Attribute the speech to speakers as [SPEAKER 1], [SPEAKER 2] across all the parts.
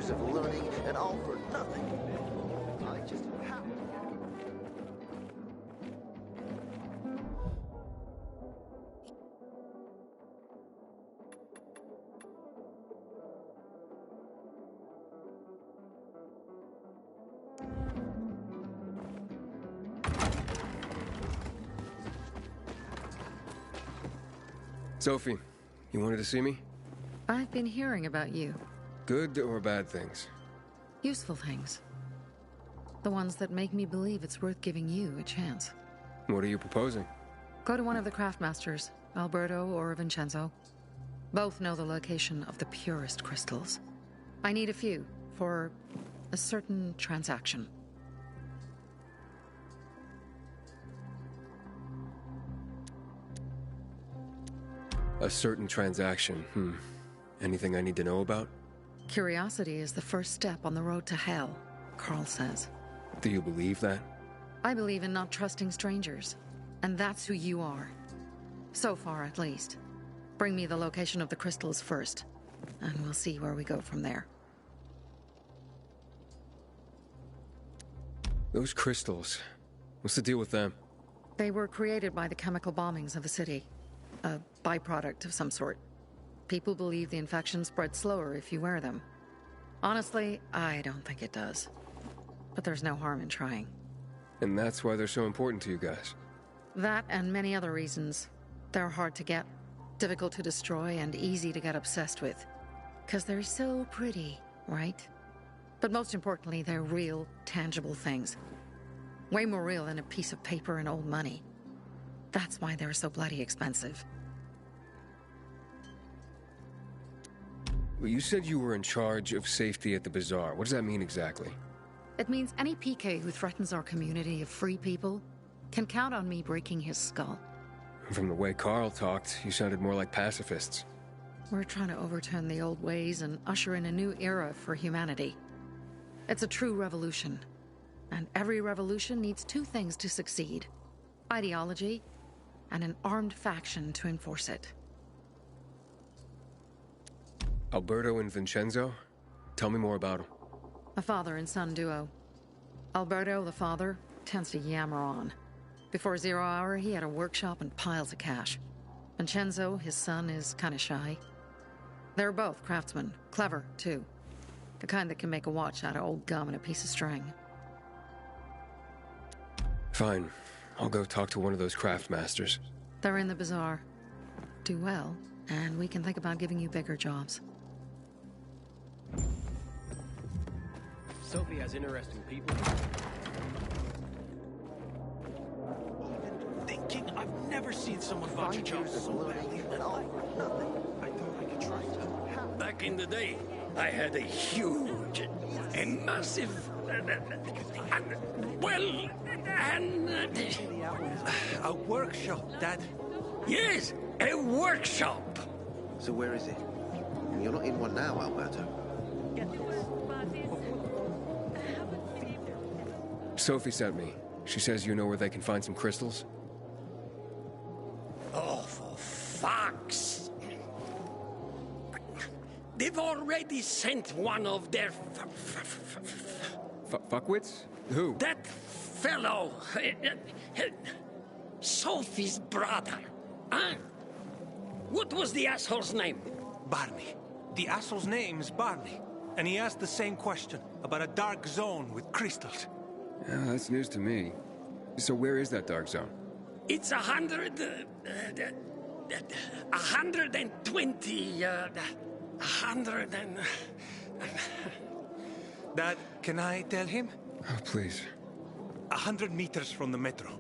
[SPEAKER 1] years of learning, and all for nothing. I just have to.
[SPEAKER 2] Sophie, you wanted to see me?
[SPEAKER 3] I've been hearing about you.
[SPEAKER 2] Good or bad things?
[SPEAKER 3] Useful things. The ones that make me believe it's worth giving you a chance.
[SPEAKER 2] What are you proposing?
[SPEAKER 3] Go to one of the craftmasters, Alberto or Vincenzo. Both know the location of the purest crystals. I need a few for a certain transaction.
[SPEAKER 2] A certain transaction, Anything I need to know about?
[SPEAKER 3] Curiosity is the first step on the road to hell, Carl says.
[SPEAKER 2] Do you believe that?
[SPEAKER 3] I believe in not trusting strangers, and that's who you are. So far, at least. Bring me the location of the crystals first, and we'll see where we go from there.
[SPEAKER 2] Those crystals, what's the deal with them?
[SPEAKER 3] They were created by the chemical bombings of the city. A byproduct of some sort. People believe the infection spreads slower if you wear them. Honestly, I don't think it does. But there's no harm in trying.
[SPEAKER 2] And that's why they're so important to you guys?
[SPEAKER 3] That and many other reasons. They're hard to get, difficult to destroy, and easy to get obsessed with. 'Cause they're so pretty, right? But most importantly, they're real, tangible things. Way more real than a piece of paper and old money. That's why they're so bloody expensive.
[SPEAKER 2] Well, you said you were in charge of safety at the bazaar. What does that mean exactly?
[SPEAKER 3] It means any PK who threatens our community of free people can count on me breaking his skull.
[SPEAKER 2] From the way Carl talked, you sounded more like pacifists.
[SPEAKER 3] We're trying to overturn the old ways and usher in a new era for humanity. It's a true revolution. And every revolution needs two things to succeed: ideology and an armed faction to enforce it.
[SPEAKER 2] Alberto and Vincenzo? Tell me more about them.
[SPEAKER 3] A father and son duo. Alberto, the father, tends to yammer on. Before 0 hour, he had a workshop and piles of cash. Vincenzo, his son, is kind of shy. They're both craftsmen, clever, too. The kind that can make a watch out of old gum and a piece of string.
[SPEAKER 2] Fine. I'll go talk to one of those craft masters.
[SPEAKER 3] They're in the bazaar. Do well, and we can think about giving you bigger jobs.
[SPEAKER 4] Sophie has interesting people.
[SPEAKER 5] Thinking I've never seen someone botch a
[SPEAKER 1] 5
[SPEAKER 5] job
[SPEAKER 1] years of
[SPEAKER 5] so
[SPEAKER 1] learning,
[SPEAKER 5] badly.
[SPEAKER 1] and all for nothing.
[SPEAKER 5] I thought I could trust her.
[SPEAKER 6] Back in the day, I had a huge, a massive,
[SPEAKER 5] A workshop, Dad.
[SPEAKER 6] yes, a workshop.
[SPEAKER 1] So where is it? You're not in one now, Alberto.
[SPEAKER 2] Sophie sent me. She says you know where they can find some crystals?
[SPEAKER 6] Oh, for fuck's... They've already sent one of their...
[SPEAKER 2] Fuckwits? Who?
[SPEAKER 6] That fellow... Sophie's brother. Huh? What was the asshole's name?
[SPEAKER 5] Barney. The asshole's name's Barney. And he asked the same question about a dark zone with crystals.
[SPEAKER 2] Yeah, that's news to me. So where is that dark zone?
[SPEAKER 6] It's 120... 100 and...
[SPEAKER 5] Dad, can I tell him?
[SPEAKER 2] Oh, please.
[SPEAKER 5] 100 meters from the metro.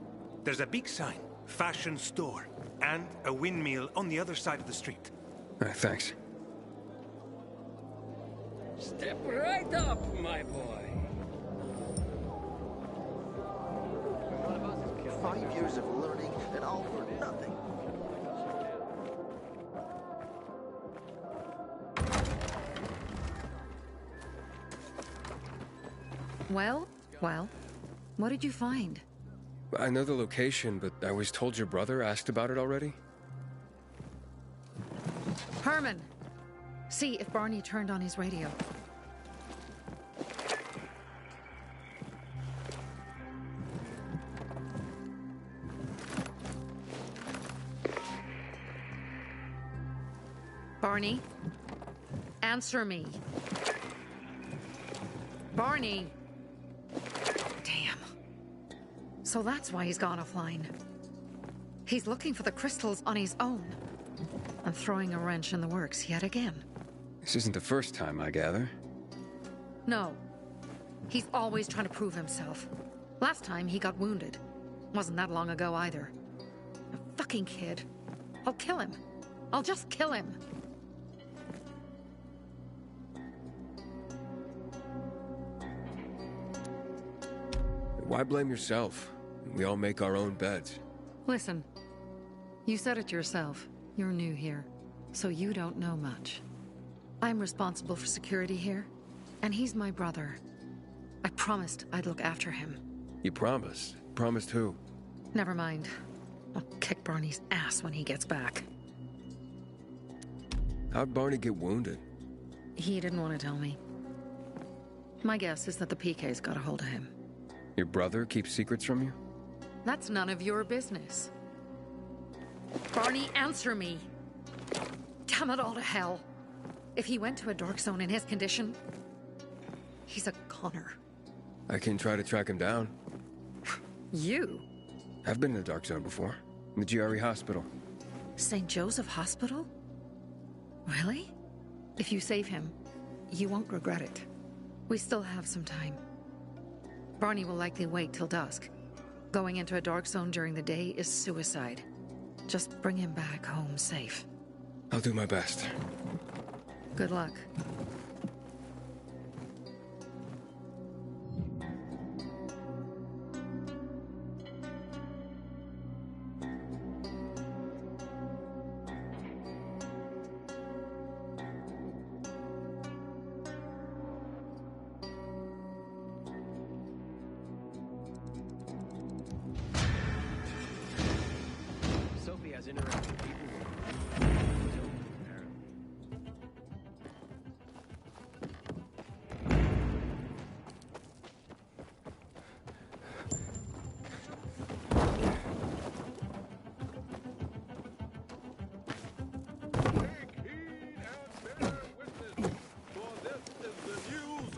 [SPEAKER 5] There's a big sign, fashion store, and a windmill on the other side of the street.
[SPEAKER 2] All right, thanks.
[SPEAKER 6] Step right up, my boy.
[SPEAKER 1] 5 years of learning, and all for nothing.
[SPEAKER 3] Well, what did you find?
[SPEAKER 2] I know the location, but I was told your brother asked about it already?
[SPEAKER 3] Herman! See if Barney turned on his radio. Barney? Answer me. Barney! Damn. So that's why he's gone offline. He's looking for the crystals on his own. And throwing a wrench in the works yet again.
[SPEAKER 2] This isn't the first time, I gather.
[SPEAKER 3] No. He's always trying to prove himself. Last time he got wounded. Wasn't that long ago either. A fucking kid. I'll kill him. I'll just kill him.
[SPEAKER 2] Why blame yourself? We all make our own beds.
[SPEAKER 3] Listen. You said it yourself. You're new here, so you don't know much. I'm responsible for security here, and he's my brother. I promised I'd look after him.
[SPEAKER 2] You promised? Promised who?
[SPEAKER 3] Never mind. I'll kick Barney's ass when he gets back.
[SPEAKER 2] How'd Barney get wounded?
[SPEAKER 3] He didn't want to tell me. My guess is that the PK's got a hold of him.
[SPEAKER 2] Your brother keeps secrets from you?
[SPEAKER 3] That's none of your business. Barney, answer me! Damn it all to hell! If he went to a dark zone in his condition, he's a goner.
[SPEAKER 2] I can try to track him down.
[SPEAKER 3] You?
[SPEAKER 2] I've been in the dark zone before. In the GRE hospital.
[SPEAKER 3] St. Joseph Hospital? Really? If you save him, you won't regret it. We still have some time. Barney will likely wait till dusk. Going into a dark zone during the day is suicide. Just bring him back home safe.
[SPEAKER 2] I'll do my best.
[SPEAKER 3] Good luck.
[SPEAKER 4] Sophie has interacted with people.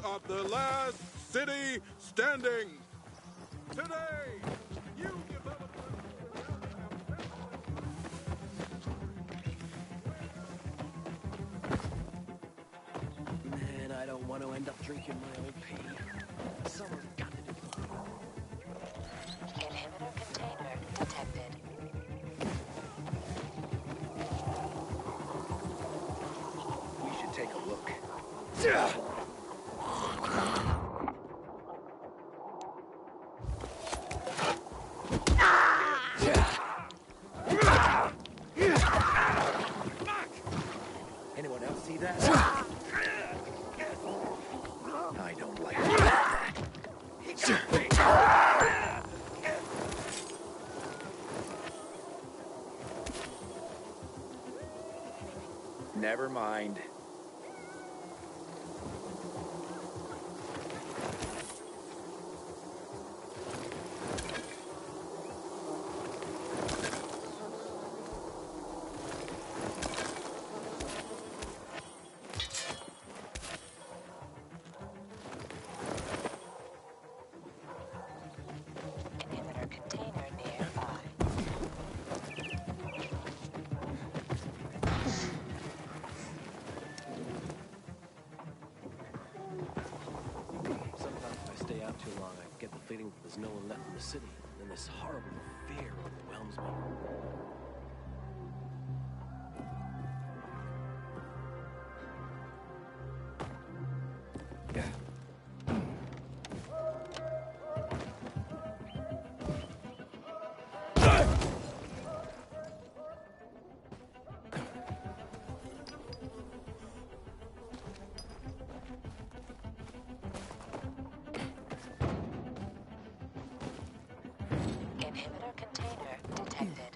[SPEAKER 7] Of the last city standing. Today, you develop...
[SPEAKER 4] Man, I don't want to end up drinking my own pee. Someone's got to do it.
[SPEAKER 8] Inhibitor container detected.
[SPEAKER 4] We should take a look. Anyone else see that? I don't like that. He got me. Never mind.
[SPEAKER 8] Inhibitor container nearby.
[SPEAKER 4] Sometimes if I stay out too long, I get the feeling that there's no one left in the city, and this horrible fear overwhelms me.
[SPEAKER 8] Inhibitor container detected.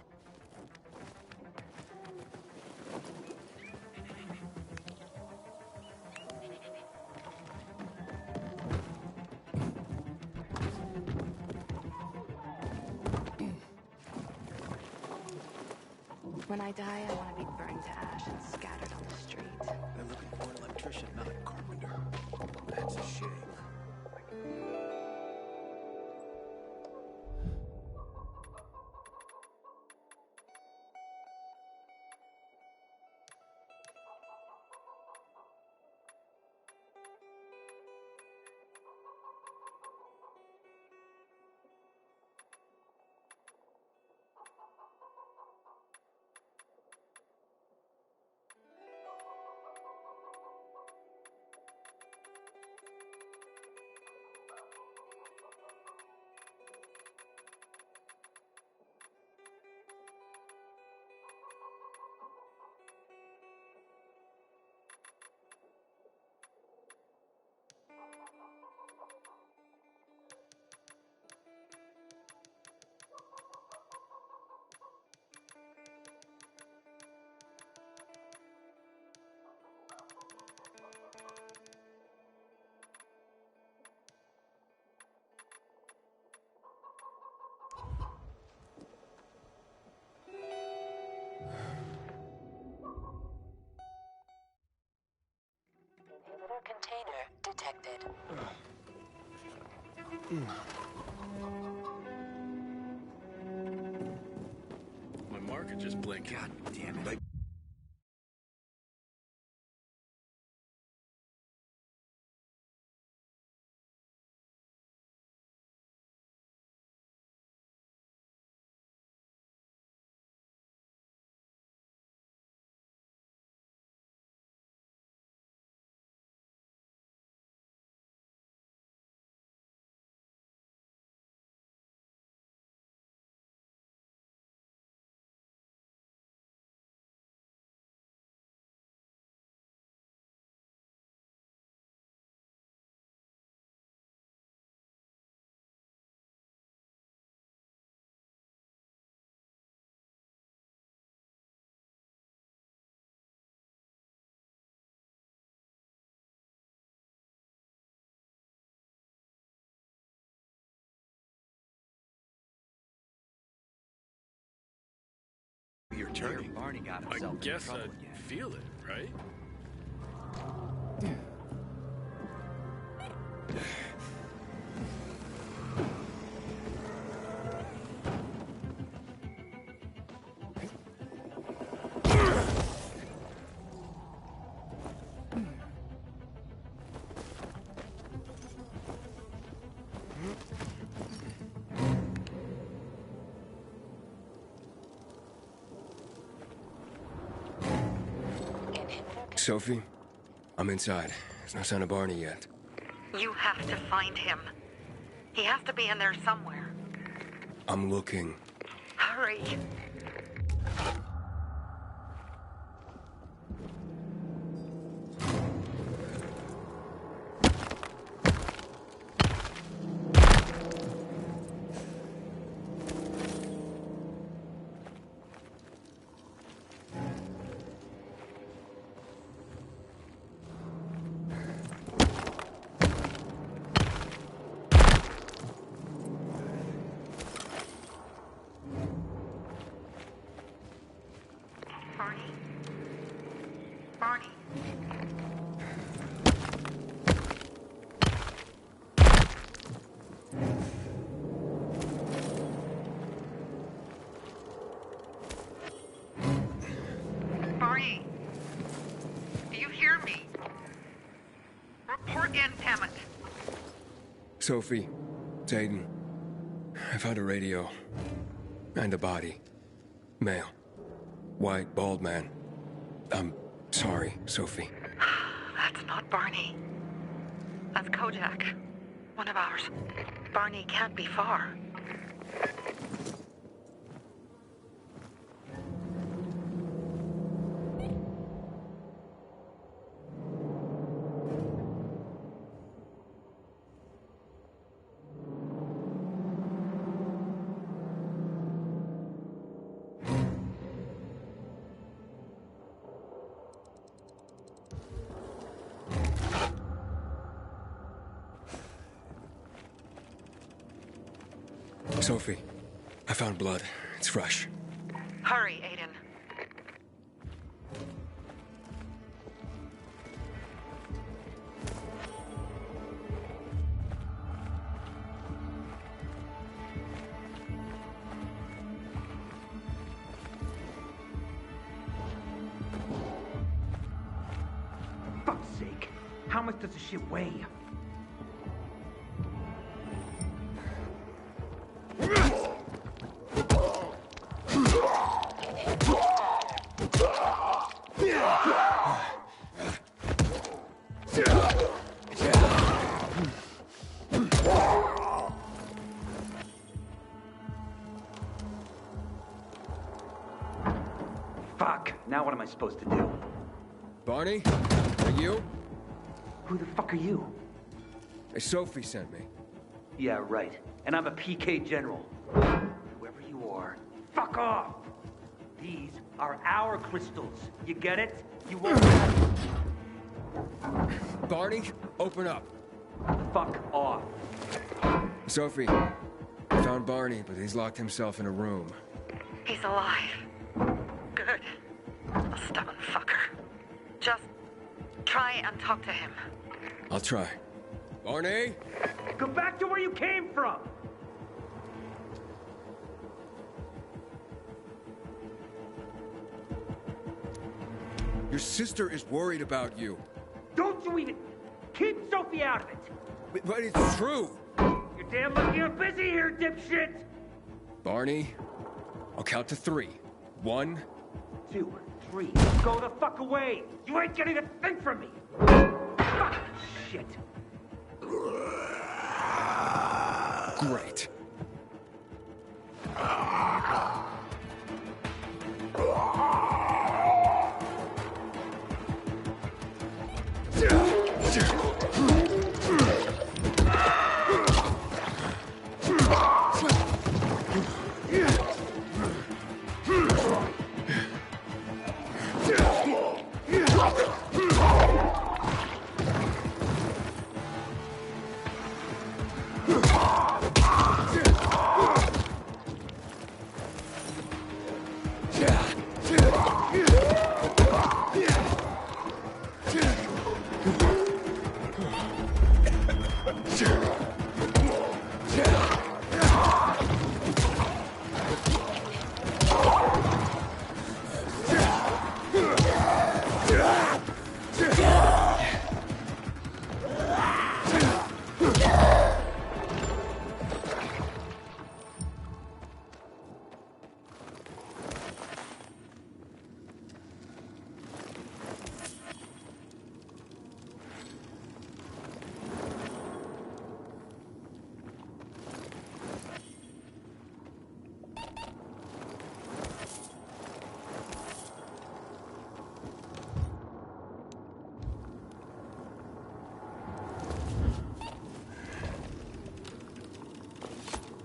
[SPEAKER 8] When I die, I want to be burned to ash and scattered on the street.
[SPEAKER 4] They're looking for an electrician, not a carpenter. That's a shame.
[SPEAKER 8] Inhibitor container detected.
[SPEAKER 4] My marker just blinked. God damn it. You're turning.
[SPEAKER 9] Barney got
[SPEAKER 4] I
[SPEAKER 9] himself in
[SPEAKER 4] guess
[SPEAKER 9] trouble
[SPEAKER 4] I'd
[SPEAKER 9] again.
[SPEAKER 4] feel it, right?
[SPEAKER 2] Sophie, I'm inside. There's no sign of Barney yet.
[SPEAKER 3] You have to find him. He has to be in there somewhere.
[SPEAKER 2] I'm looking.
[SPEAKER 3] Hurry. Barney? Barney? Barney? Do you hear me? Report in, damn it.
[SPEAKER 2] Sophie, it's Aiden. I found a radio. And a body. Male. White, bald man. I'm sorry, Sophie.
[SPEAKER 3] That's not Barney. That's Kojak. One of ours. Barney can't be far.
[SPEAKER 2] Sophie, I found blood. It's fresh.
[SPEAKER 3] Hurry, Aiden.
[SPEAKER 9] How much does this shit weigh? Fuck, now what am I supposed to do?
[SPEAKER 2] Barney? Are you?
[SPEAKER 9] Who the fuck are you?
[SPEAKER 2] Sophie sent me.
[SPEAKER 9] Yeah, right. And I'm a PK general. Whoever you are, fuck off! These are our crystals. You get it? You won't have...
[SPEAKER 2] Barney, open up.
[SPEAKER 9] Fuck off.
[SPEAKER 2] Sophie, I found Barney, but he's locked himself in a room.
[SPEAKER 3] He's alive. Good. A stubborn fucker. Just try and talk to him.
[SPEAKER 2] I'll try. Barney?
[SPEAKER 9] Go back to where you came from!
[SPEAKER 2] Your sister is worried about you.
[SPEAKER 9] Don't you even... Keep Sophie out of it!
[SPEAKER 2] But it's true.
[SPEAKER 9] You're damn lucky I'm busy here, dipshit!
[SPEAKER 2] Barney, I'll count to 3. 1,
[SPEAKER 9] 2, 3. Go the fuck away! You ain't getting a thing from me! Fuck shit!
[SPEAKER 2] Great.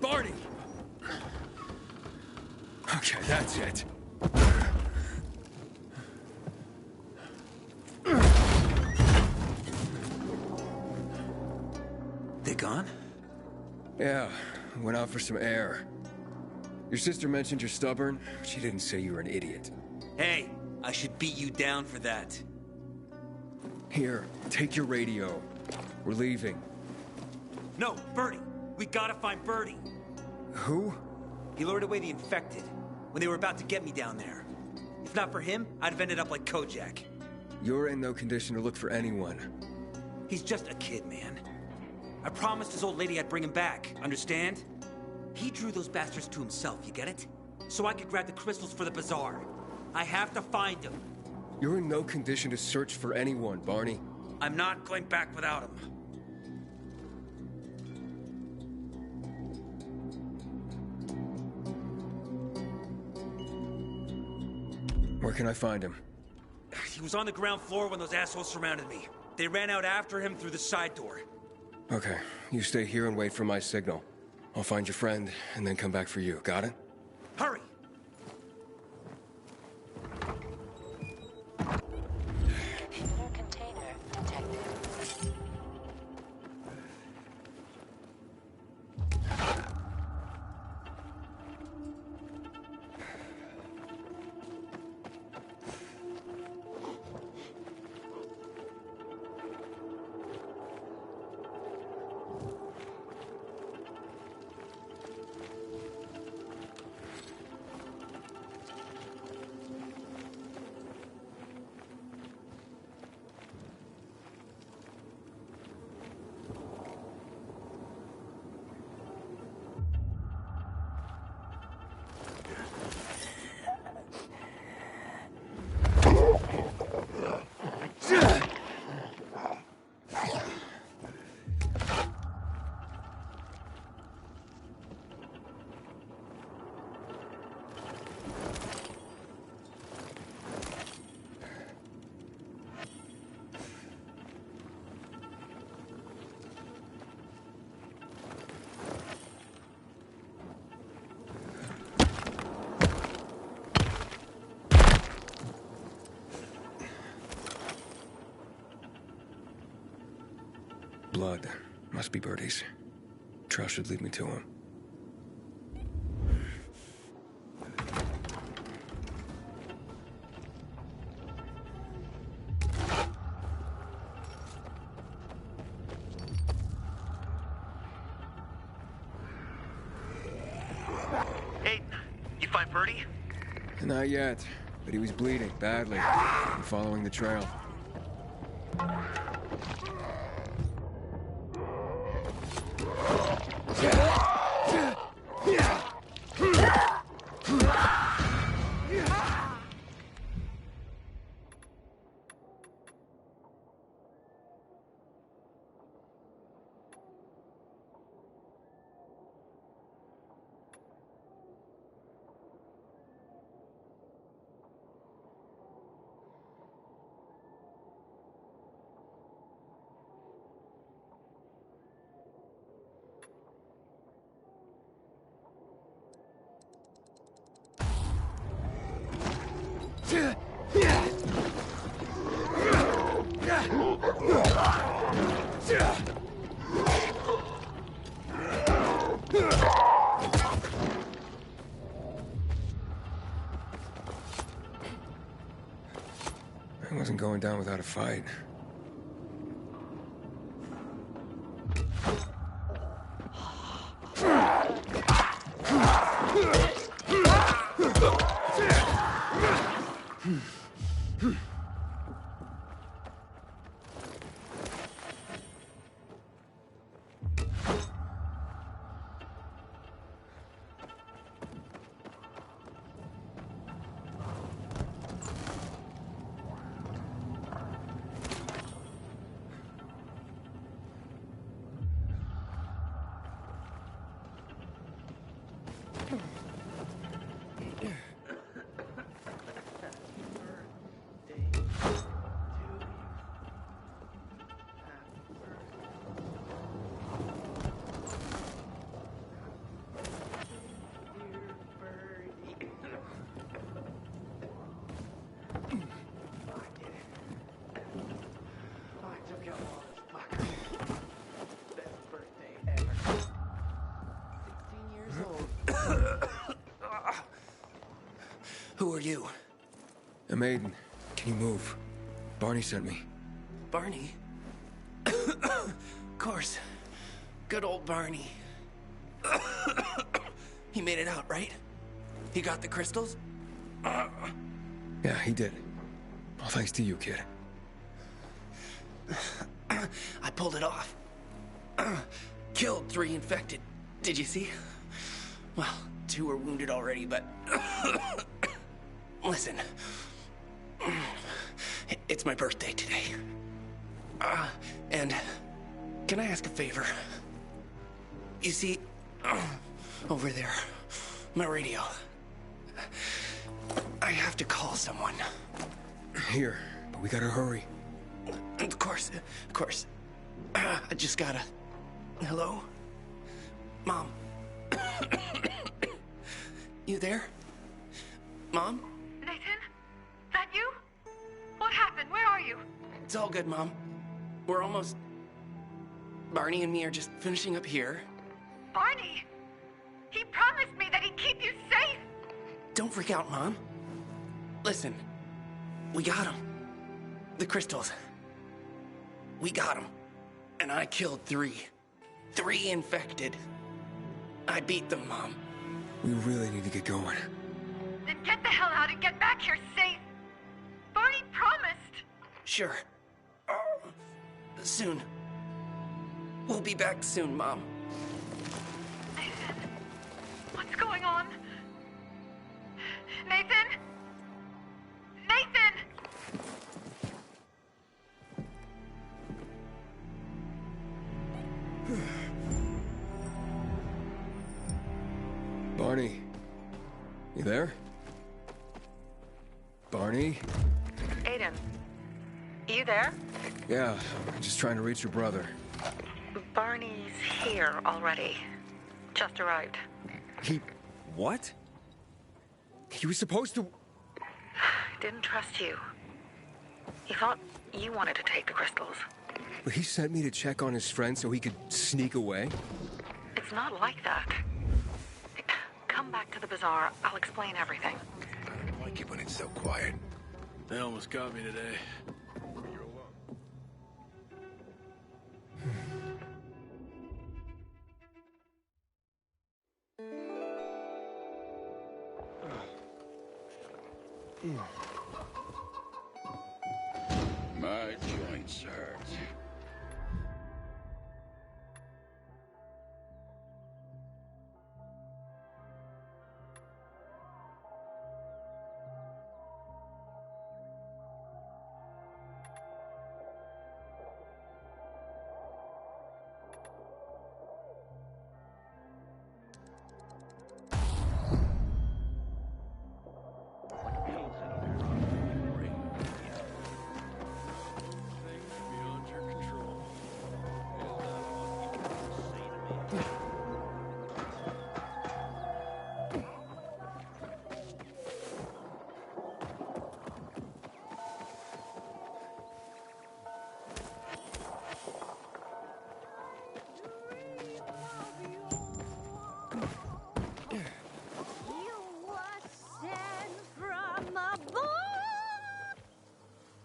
[SPEAKER 2] Barney! Okay, that's it.
[SPEAKER 4] They gone?
[SPEAKER 2] Yeah, went out for some air. Your sister mentioned you're stubborn. She didn't say you were an idiot.
[SPEAKER 4] Hey, I should beat you down for that.
[SPEAKER 2] Here, take your radio. We're leaving.
[SPEAKER 4] No, Birdie! We gotta find Birdie!
[SPEAKER 2] Who?
[SPEAKER 4] He lured away the infected when they were about to get me down there. If not for him, I'd have ended up like Kojak.
[SPEAKER 2] You're in no condition to look for anyone.
[SPEAKER 4] He's just a kid, man. I promised his old lady I'd bring him back, understand? He drew those bastards to himself, you get it? So I could grab the crystals for the bazaar. I have to find him.
[SPEAKER 2] You're in no condition to search for anyone, Barney.
[SPEAKER 4] I'm not going back without him.
[SPEAKER 2] Where can I find him?
[SPEAKER 4] He was on the ground floor when those assholes surrounded me. They ran out after him through the side door.
[SPEAKER 2] Okay, you stay here and wait for my signal. I'll find your friend, and then come back for you. Got it?
[SPEAKER 4] Hurry!
[SPEAKER 8] Inhibitor container detected.
[SPEAKER 2] blood. Must be Birdie's. Trail should lead me to him.
[SPEAKER 1] Hey, you find Birdie?
[SPEAKER 2] Not yet, but he was bleeding badly. I'm following the trail. I wasn't going down without a fight.
[SPEAKER 10] Who are you?
[SPEAKER 2] A maiden. Can you move? Barney sent me.
[SPEAKER 10] Barney? Of course. Good old Barney. He made it out, right? He got the crystals?
[SPEAKER 2] Yeah, he did. All thanks to you, kid.
[SPEAKER 10] I pulled it off. Killed 3 infected. Did you see? Well, 2 were wounded already, but... Listen. It's my birthday today. And can I ask a favor? You see, over there, my radio. I have to call someone.
[SPEAKER 2] Here, but we gotta hurry.
[SPEAKER 10] Of course. I just gotta... Hello? Mom? You there? Mom?
[SPEAKER 11] Nathan? That you? What happened? Where are you?
[SPEAKER 10] It's all good, Mom. We're almost... Barney and me are just finishing up here.
[SPEAKER 11] Barney! He promised me that he'd keep you safe!
[SPEAKER 10] Don't freak out, Mom. Listen, we got him. The crystals. We got him. And I killed 3. 3 infected. I beat them, Mom.
[SPEAKER 2] We really need to get going.
[SPEAKER 11] Then get the hell out and get back here safe! Barney promised!
[SPEAKER 10] Sure. Soon. We'll be back soon, Mom.
[SPEAKER 11] Nathan? What's going on? Nathan? Nathan!
[SPEAKER 2] Barney. You there? Barney?
[SPEAKER 3] Aiden, you there?
[SPEAKER 2] Yeah, I'm just trying to reach your brother.
[SPEAKER 3] Barney's here already. Just arrived.
[SPEAKER 2] He... what? He was supposed to...
[SPEAKER 3] Didn't trust you. He thought you wanted to take the crystals.
[SPEAKER 2] He sent me to check on his friend so he could sneak away?
[SPEAKER 3] It's not like that. Come back to the bazaar. I'll explain everything.
[SPEAKER 12] I don't like it when it's so quiet.
[SPEAKER 13] They almost got me today.
[SPEAKER 12] My joints hurt.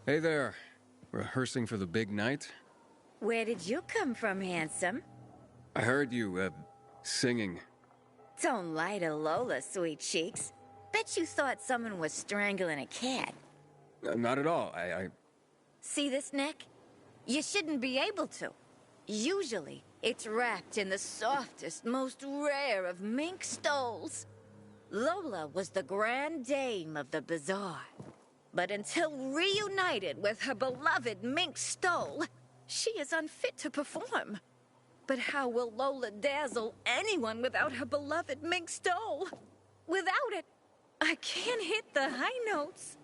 [SPEAKER 2] Hey there. Rehearsing for the big night?
[SPEAKER 14] Where did you come from, handsome?
[SPEAKER 2] I heard you, singing.
[SPEAKER 14] Don't lie to Lola, sweet cheeks. Bet you thought someone was strangling a cat.
[SPEAKER 2] Not at all. I...
[SPEAKER 14] See this neck? You shouldn't be able to. Usually, it's wrapped in the softest, most rare of mink stoles. Lola was the grand dame of the bazaar. But until reunited with her beloved mink stole, she is unfit to perform. But how will Lola dazzle anyone without her beloved mink stole? Without it, I can't hit the high notes.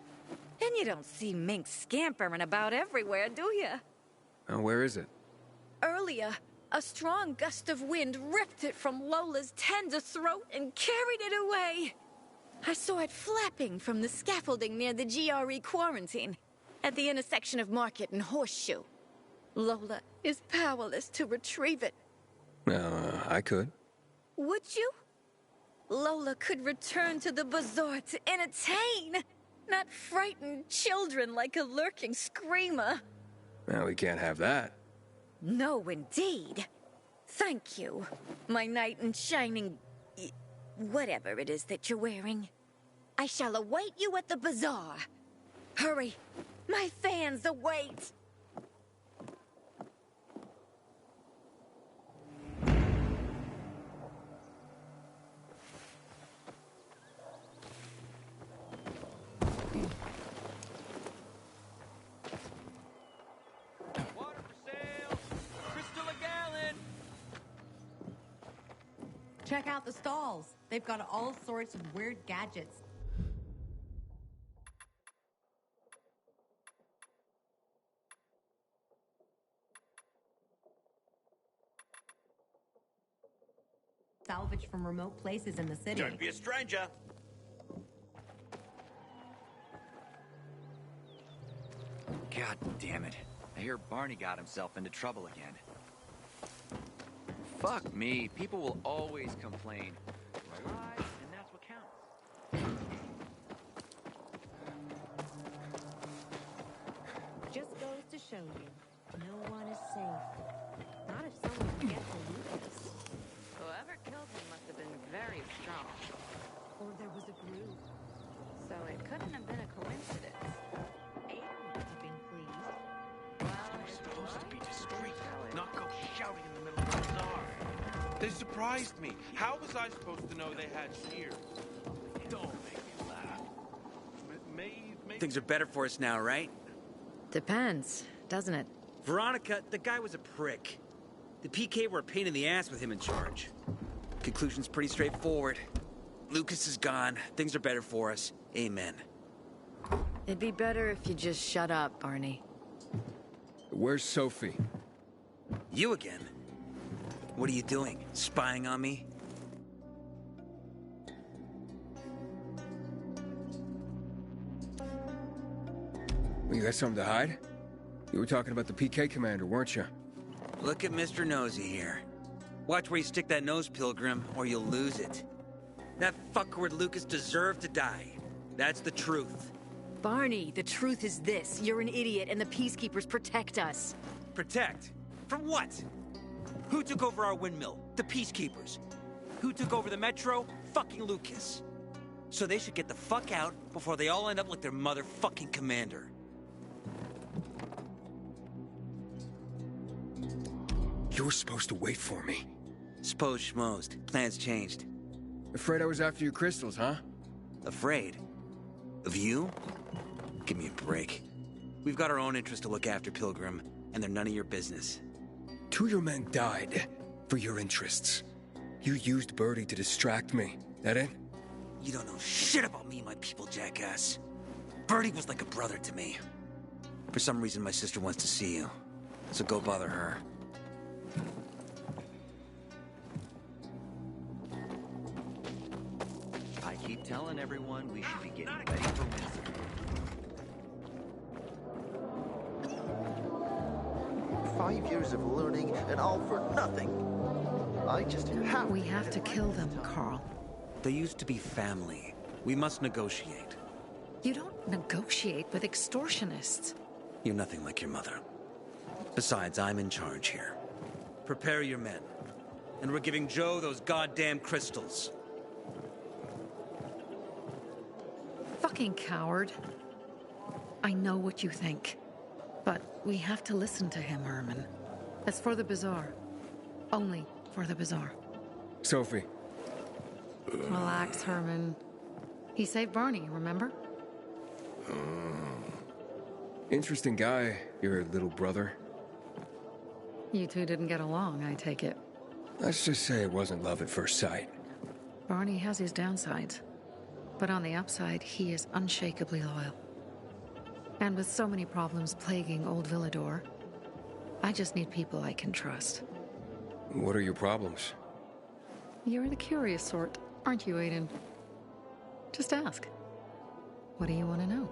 [SPEAKER 14] And you don't see minks scampering about everywhere, do you?
[SPEAKER 2] Where is it?
[SPEAKER 14] Earlier, a strong gust of wind ripped it from Lola's tender throat and carried it away. I saw it flapping from the scaffolding near the GRE quarantine, at the intersection of Market and Horseshoe. Lola is powerless to retrieve it.
[SPEAKER 2] I could.
[SPEAKER 14] Would you? Lola could return to the bazaar to entertain, not frighten children like a lurking screamer.
[SPEAKER 2] Well, we can't have that.
[SPEAKER 14] No, indeed. Thank you, my knight in shining... whatever it is that you're wearing. I shall await you at the bazaar. Hurry, my fans await.
[SPEAKER 4] Water for sale! Crystal a gallon!
[SPEAKER 15] Check out the stalls. They've got all sorts of weird gadgets. Salvaged from remote places in the city.
[SPEAKER 16] Don't be a stranger.
[SPEAKER 17] God damn it. I hear Barney got himself into trouble again. Fuck me. People will always complain. We're alive, and that's what counts.
[SPEAKER 15] Just goes to show you, no one is safe. Not if someone can get to Lucas.
[SPEAKER 3] Whoever killed him must have been very strong.
[SPEAKER 15] Or there was a group.
[SPEAKER 3] So it couldn't have been a coincidence.
[SPEAKER 15] Aiden must have been pleased.
[SPEAKER 3] Well,
[SPEAKER 5] We're supposed to be discreet, not go shouting in the middle of the bazaar.
[SPEAKER 13] They surprised me. How was I supposed to know they had shears?
[SPEAKER 5] Don't make me laugh.
[SPEAKER 4] Things are better for us now, right?
[SPEAKER 3] Depends, doesn't it?
[SPEAKER 4] Veronica, the guy was a prick. The PK were a pain in the ass with him in charge. Conclusion's pretty straightforward. Lucas is gone. Things are better for us. Amen.
[SPEAKER 3] It'd be better if you just shut up, Barney.
[SPEAKER 2] Where's Sophie?
[SPEAKER 4] You again? What are you doing? Spying on me?
[SPEAKER 2] You got something to hide? You were talking about the PK commander, weren't you?
[SPEAKER 4] Look at Mr. Nosy here. Watch where you stick that nose, Pilgrim, or you'll lose it. That fuckward Lucas deserved to die. That's the truth.
[SPEAKER 16] Barney, the truth is this. You're an idiot, and the Peacekeepers protect us.
[SPEAKER 4] Protect? From what? Who took over our windmill? The Peacekeepers. Who took over the Metro? Fucking Lucas. So they should get the fuck out before they all end up like their motherfucking commander.
[SPEAKER 2] You were supposed to wait for me.
[SPEAKER 4] Suppose schmozed. Plans changed.
[SPEAKER 2] Afraid I was after your crystals, huh?
[SPEAKER 4] Afraid? Of you? Give me a break. We've got our own interests to look after, Pilgrim, and they're none of your business.
[SPEAKER 2] 2 of your men died for your interests. You used Birdie to distract me. That it?
[SPEAKER 4] You don't know shit about me and my people, jackass. Birdie was like a brother to me. For some reason, my sister wants to see you. So go bother her.
[SPEAKER 17] I keep telling everyone we should be getting ready for Windsor.
[SPEAKER 1] Five years of learning and all for nothing. I just have
[SPEAKER 3] We have to kill them, Carl.
[SPEAKER 4] They used to be family. We must negotiate.
[SPEAKER 3] You don't negotiate with extortionists.
[SPEAKER 4] You're nothing like your mother. Besides, I'm in charge here. Prepare your men. And we're giving Joe those goddamn crystals.
[SPEAKER 3] Fucking coward. I know what you think. But we have to listen to him, Herman. It's for the Bazaar. Only for the Bazaar.
[SPEAKER 2] Sophie.
[SPEAKER 3] Relax, Herman. He saved Barney, remember?
[SPEAKER 2] Interesting guy, your little brother.
[SPEAKER 3] You two didn't get along, I take it.
[SPEAKER 2] Let's just say it wasn't love at first sight.
[SPEAKER 3] Barney has his downsides. But on the upside, he is unshakably loyal. And with so many problems plaguing Old Villador, I just need people I can trust.
[SPEAKER 2] What are your problems?
[SPEAKER 3] You're the curious sort, aren't you, Aiden? Just ask. What do you want to know?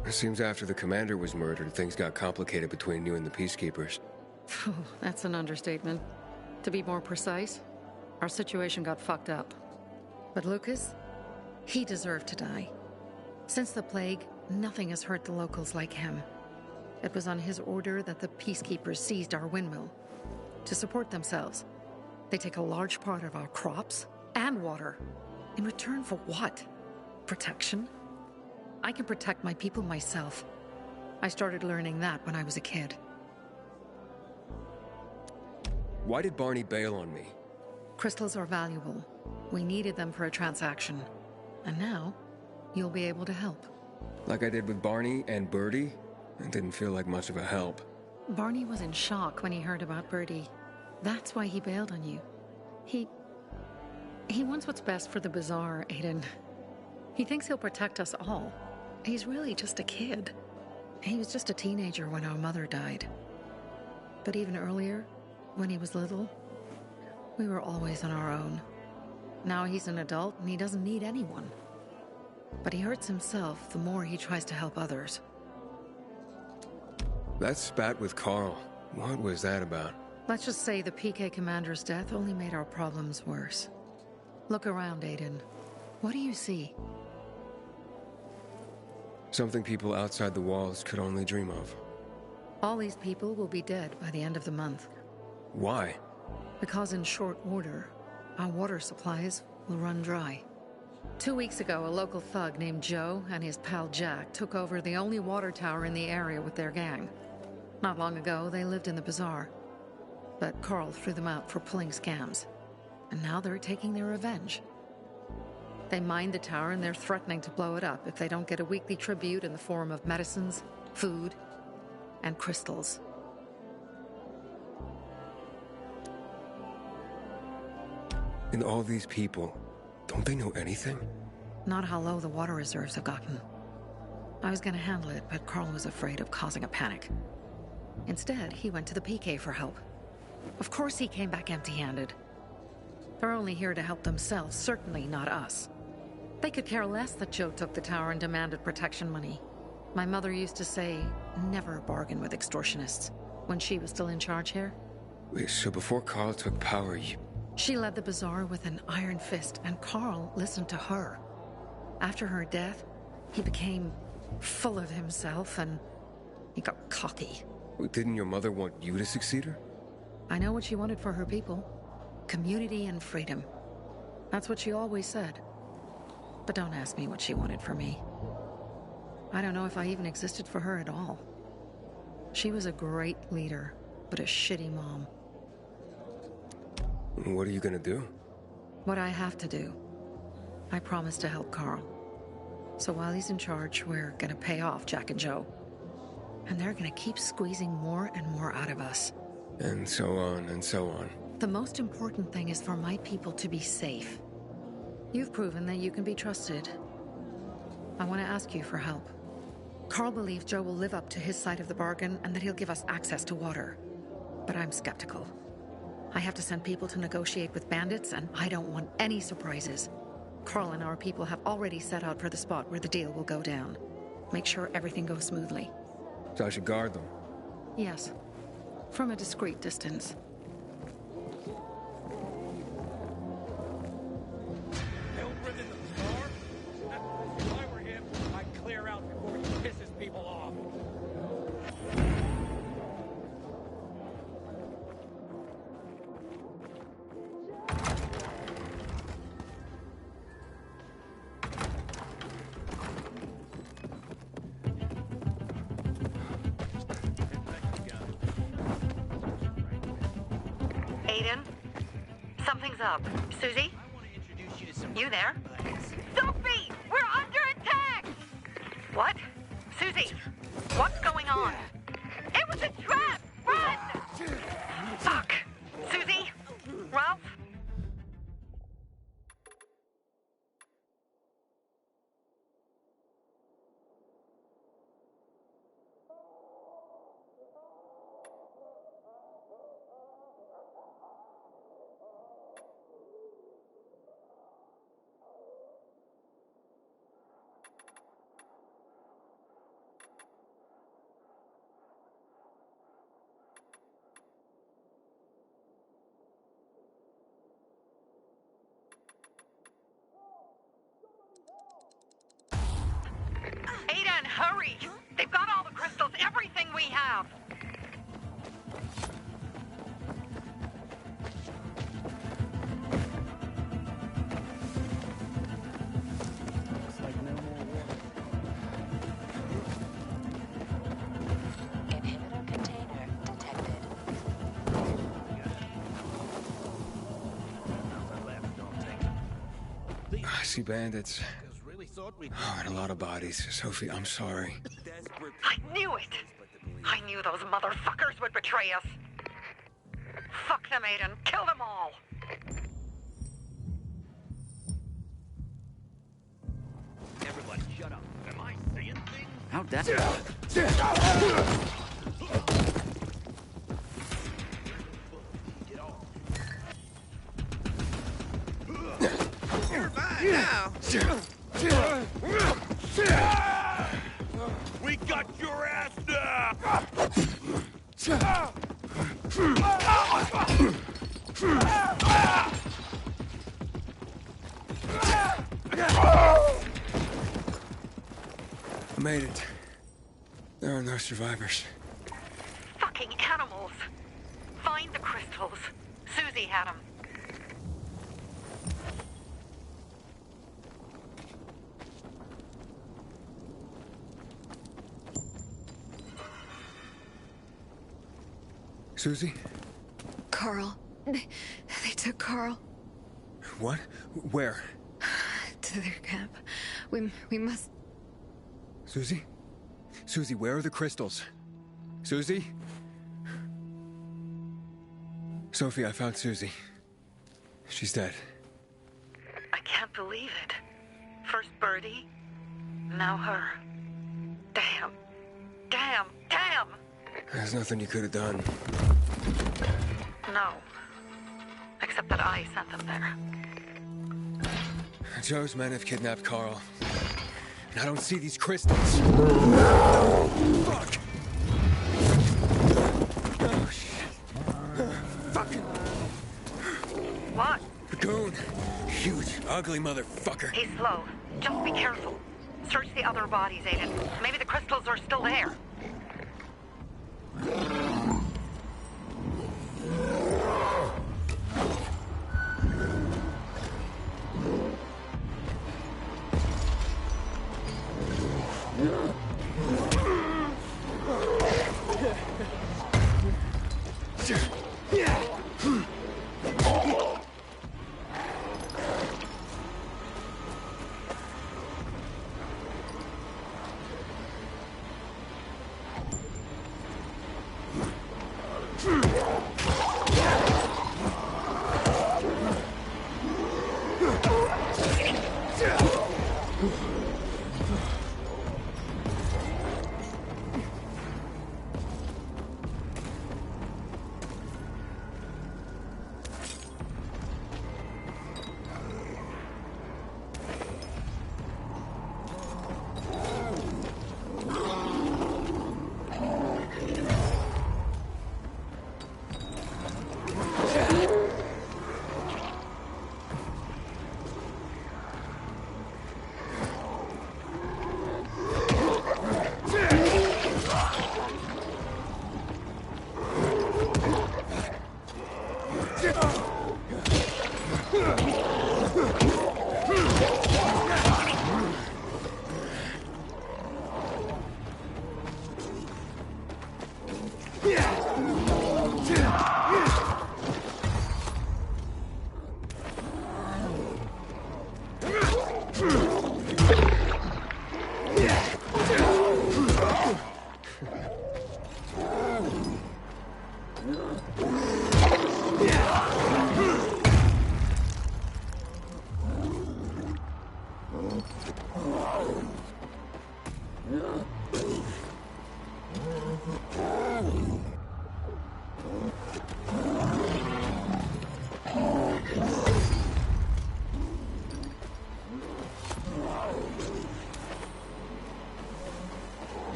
[SPEAKER 2] It seems after the commander was murdered, things got complicated between you and the Peacekeepers.
[SPEAKER 3] That's an understatement. To be more precise, our situation got fucked up. But Lucas, he deserved to die. Since the plague, nothing has hurt the locals like him. It was on his order that the Peacekeepers seized our windmill. To support themselves, they take a large part of our crops and water. In return for what? Protection? I can protect my people myself. I started learning that when I was a kid.
[SPEAKER 2] Why did Barney bail on me?
[SPEAKER 3] Crystals are valuable. We needed them for a transaction. And now, you'll be able to help.
[SPEAKER 2] Like I did with Barney and Birdie? It didn't feel like much of a help.
[SPEAKER 3] Barney was in shock when he heard about Birdie. That's why he bailed on you. He wants what's best for the Bazaar, Aiden. He thinks he'll protect us all. He's really just a kid. He was just a teenager when our mother died. But even earlier, when he was little, we were always on our own. Now he's an adult and he doesn't need anyone. But he hurts himself the more he tries to help others.
[SPEAKER 2] That spat with Carl, what was that about?
[SPEAKER 3] Let's just say the PK commander's death only made our problems worse. Look around, Aiden. What do you see?
[SPEAKER 2] Something people outside the walls could only dream of.
[SPEAKER 3] All these people will be dead by the end of the month.
[SPEAKER 2] Why?
[SPEAKER 3] Because in short order, our water supplies will run dry. 2 weeks ago, a local thug named Joe and his pal Jack took over the only water tower in the area with their gang. Not long ago, they lived in the Bazaar. But Carl threw them out for pulling scams. And now they're taking their revenge. They mined the tower and they're threatening to blow it up if they don't get a weekly tribute in the form of medicines, food, and crystals.
[SPEAKER 2] And all these people, don't they know anything?
[SPEAKER 3] Not how low the water reserves have gotten. I was gonna handle it, but Carl was afraid of causing a panic. Instead, he went to the PK for help. Of course he came back empty-handed. They're only here to help themselves, certainly not us. They could care less that Joe took the tower and demanded protection money. My mother used to say, never bargain with extortionists, when she was still in charge here.
[SPEAKER 2] Wait, so before Carl took power, you...
[SPEAKER 3] She led the bazaar with an iron fist, and Carl listened to her. After her death, he became full of himself, and he got cocky.
[SPEAKER 2] Wait, didn't your mother want you to succeed her?
[SPEAKER 3] I know what she wanted for her people. Community and freedom. That's what she always said. But don't ask me what she wanted for me. I don't know if I even existed for her at all. She was a great leader, but a shitty mom.
[SPEAKER 2] What are you gonna do?
[SPEAKER 3] What I have to do. I promised to help Carl. So while he's in charge, we're gonna pay off Jack and Joe. And they're gonna keep squeezing more and more out of us.
[SPEAKER 2] And so on and so on.
[SPEAKER 3] The most important thing is for my people to be safe. You've proven that you can be trusted. I want to ask you for help. Carl believes Joe will live up to his side of the bargain and that he'll give us access to water. But I'm skeptical. I have to send people to negotiate with bandits, and I don't want any surprises. Carl and our people have already set out for the spot where the deal will go down. Make sure everything goes smoothly.
[SPEAKER 2] So I should guard them?
[SPEAKER 3] Yes. From a discreet distance.
[SPEAKER 11] Aiden? Something's up. Susie? You there? Sophie! We're under attack! What? Susie, what's going on? It was a trap! Run! Fuck! Susie? Ralph? Aiden, hurry! They've got all the crystals, everything we have!
[SPEAKER 15] Looks like no more water.
[SPEAKER 8] Inhibitor container detected.
[SPEAKER 2] I see bandits. Oh, and a lot of bodies. Sophie, I'm sorry.
[SPEAKER 11] I knew it! I knew those motherfuckers would betray us! Fuck them, Aiden! Kill them all!
[SPEAKER 17] Everybody, shut up. Am I saying things? How'd that
[SPEAKER 13] You're mine now. We got your ass now.
[SPEAKER 2] I made it. There are no survivors.
[SPEAKER 11] Fucking animals! Find the crystals. Susie had them.
[SPEAKER 2] Susie?
[SPEAKER 16] Carl. They took Carl
[SPEAKER 2] What? Where?
[SPEAKER 16] to their camp. We must...
[SPEAKER 2] Susie? Susie, where are the crystals? Susie? Sophie, I found Susie. She's dead.
[SPEAKER 11] I can't believe it. First Birdie, now her. Damn. Damn. Damn!
[SPEAKER 2] There's nothing you could have done.
[SPEAKER 11] No. Except that I sent them there.
[SPEAKER 2] Joe's men have kidnapped Carl. And I don't see these crystals. Fuck! Oh, shit. Fuck!
[SPEAKER 11] What?
[SPEAKER 2] The goon. Huge, ugly motherfucker.
[SPEAKER 11] He's slow. Just be careful. Search the other bodies, Aiden. Maybe the crystals are still there.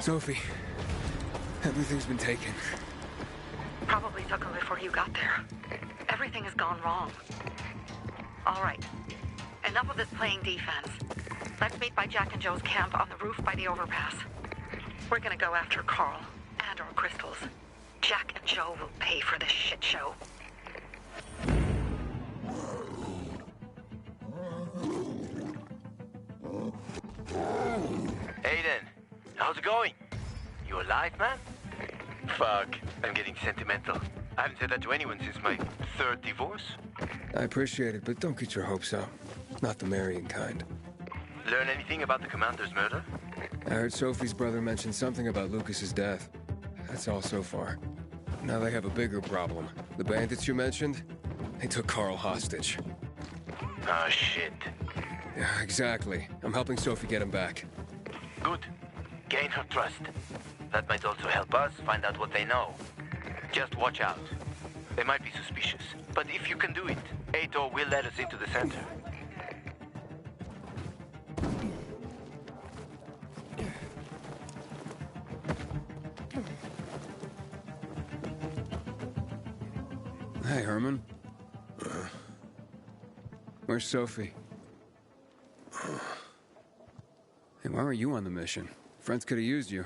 [SPEAKER 2] Sophie, everything's been taken.
[SPEAKER 11] Probably took them before you got there. Everything has gone wrong. All right. Enough of this playing defense. Let's meet by Jack and Joe's camp on the roof by the overpass. We're gonna go after Carl and our crystals. Jack and Joe will pay for this shit show.
[SPEAKER 18] Aiden, how's it going? You alive, man? Fuck, I'm getting sentimental. I haven't said that to anyone since my third divorce.
[SPEAKER 2] I appreciate it, but don't get your hopes up. Not the marrying kind.
[SPEAKER 18] Learn anything about the commander's murder?
[SPEAKER 2] I heard Sophie's brother mention something about Lucas's death. That's all so far. Now they have a bigger problem. The bandits you mentioned, they took Carl hostage.
[SPEAKER 18] Ah, shit.
[SPEAKER 2] Yeah, exactly. I'm helping Sophie get him back.
[SPEAKER 18] Good. Gain her trust. That might also help us find out what they know. Just watch out. They might be suspicious. But if you can do it, Aitor will let us into the center.
[SPEAKER 2] Hey, Herman. Where's Sophie? Hey, why weren't you on the mission? Friends could have used you.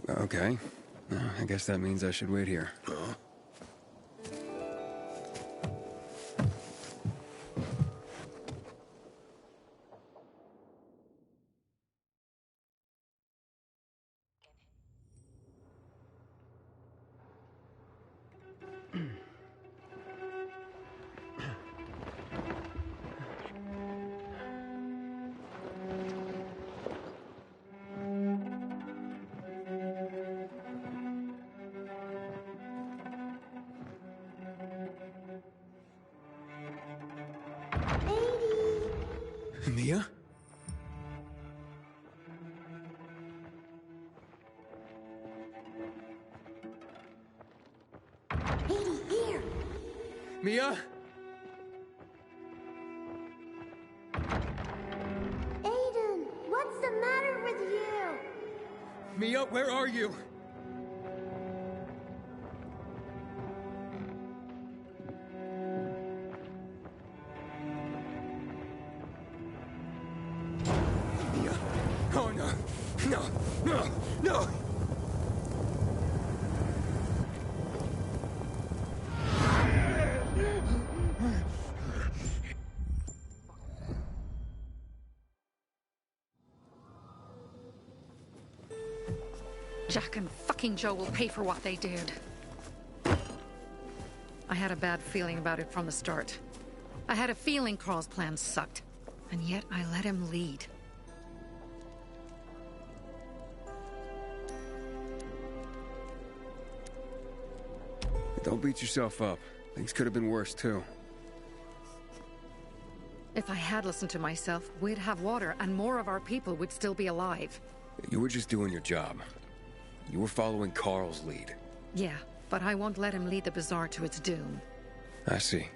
[SPEAKER 2] Okay. I guess that means I should wait here. Mia?
[SPEAKER 19] Here.
[SPEAKER 2] Mia? Mia, where are you? Mia. Oh, no. No. No. No.
[SPEAKER 3] Jack and fucking Joe will pay for what they did. I had a bad feeling about it from the start. I had a feeling Carl's plan sucked, and yet I let him lead.
[SPEAKER 2] Don't beat yourself up. Things could have been worse, too.
[SPEAKER 3] If I had listened to myself, we'd have water, and more of our people would still be alive.
[SPEAKER 2] You were just doing your job. You were following Carl's lead.
[SPEAKER 3] Yeah, but I won't let him lead the Bazaar to its doom.
[SPEAKER 2] I see.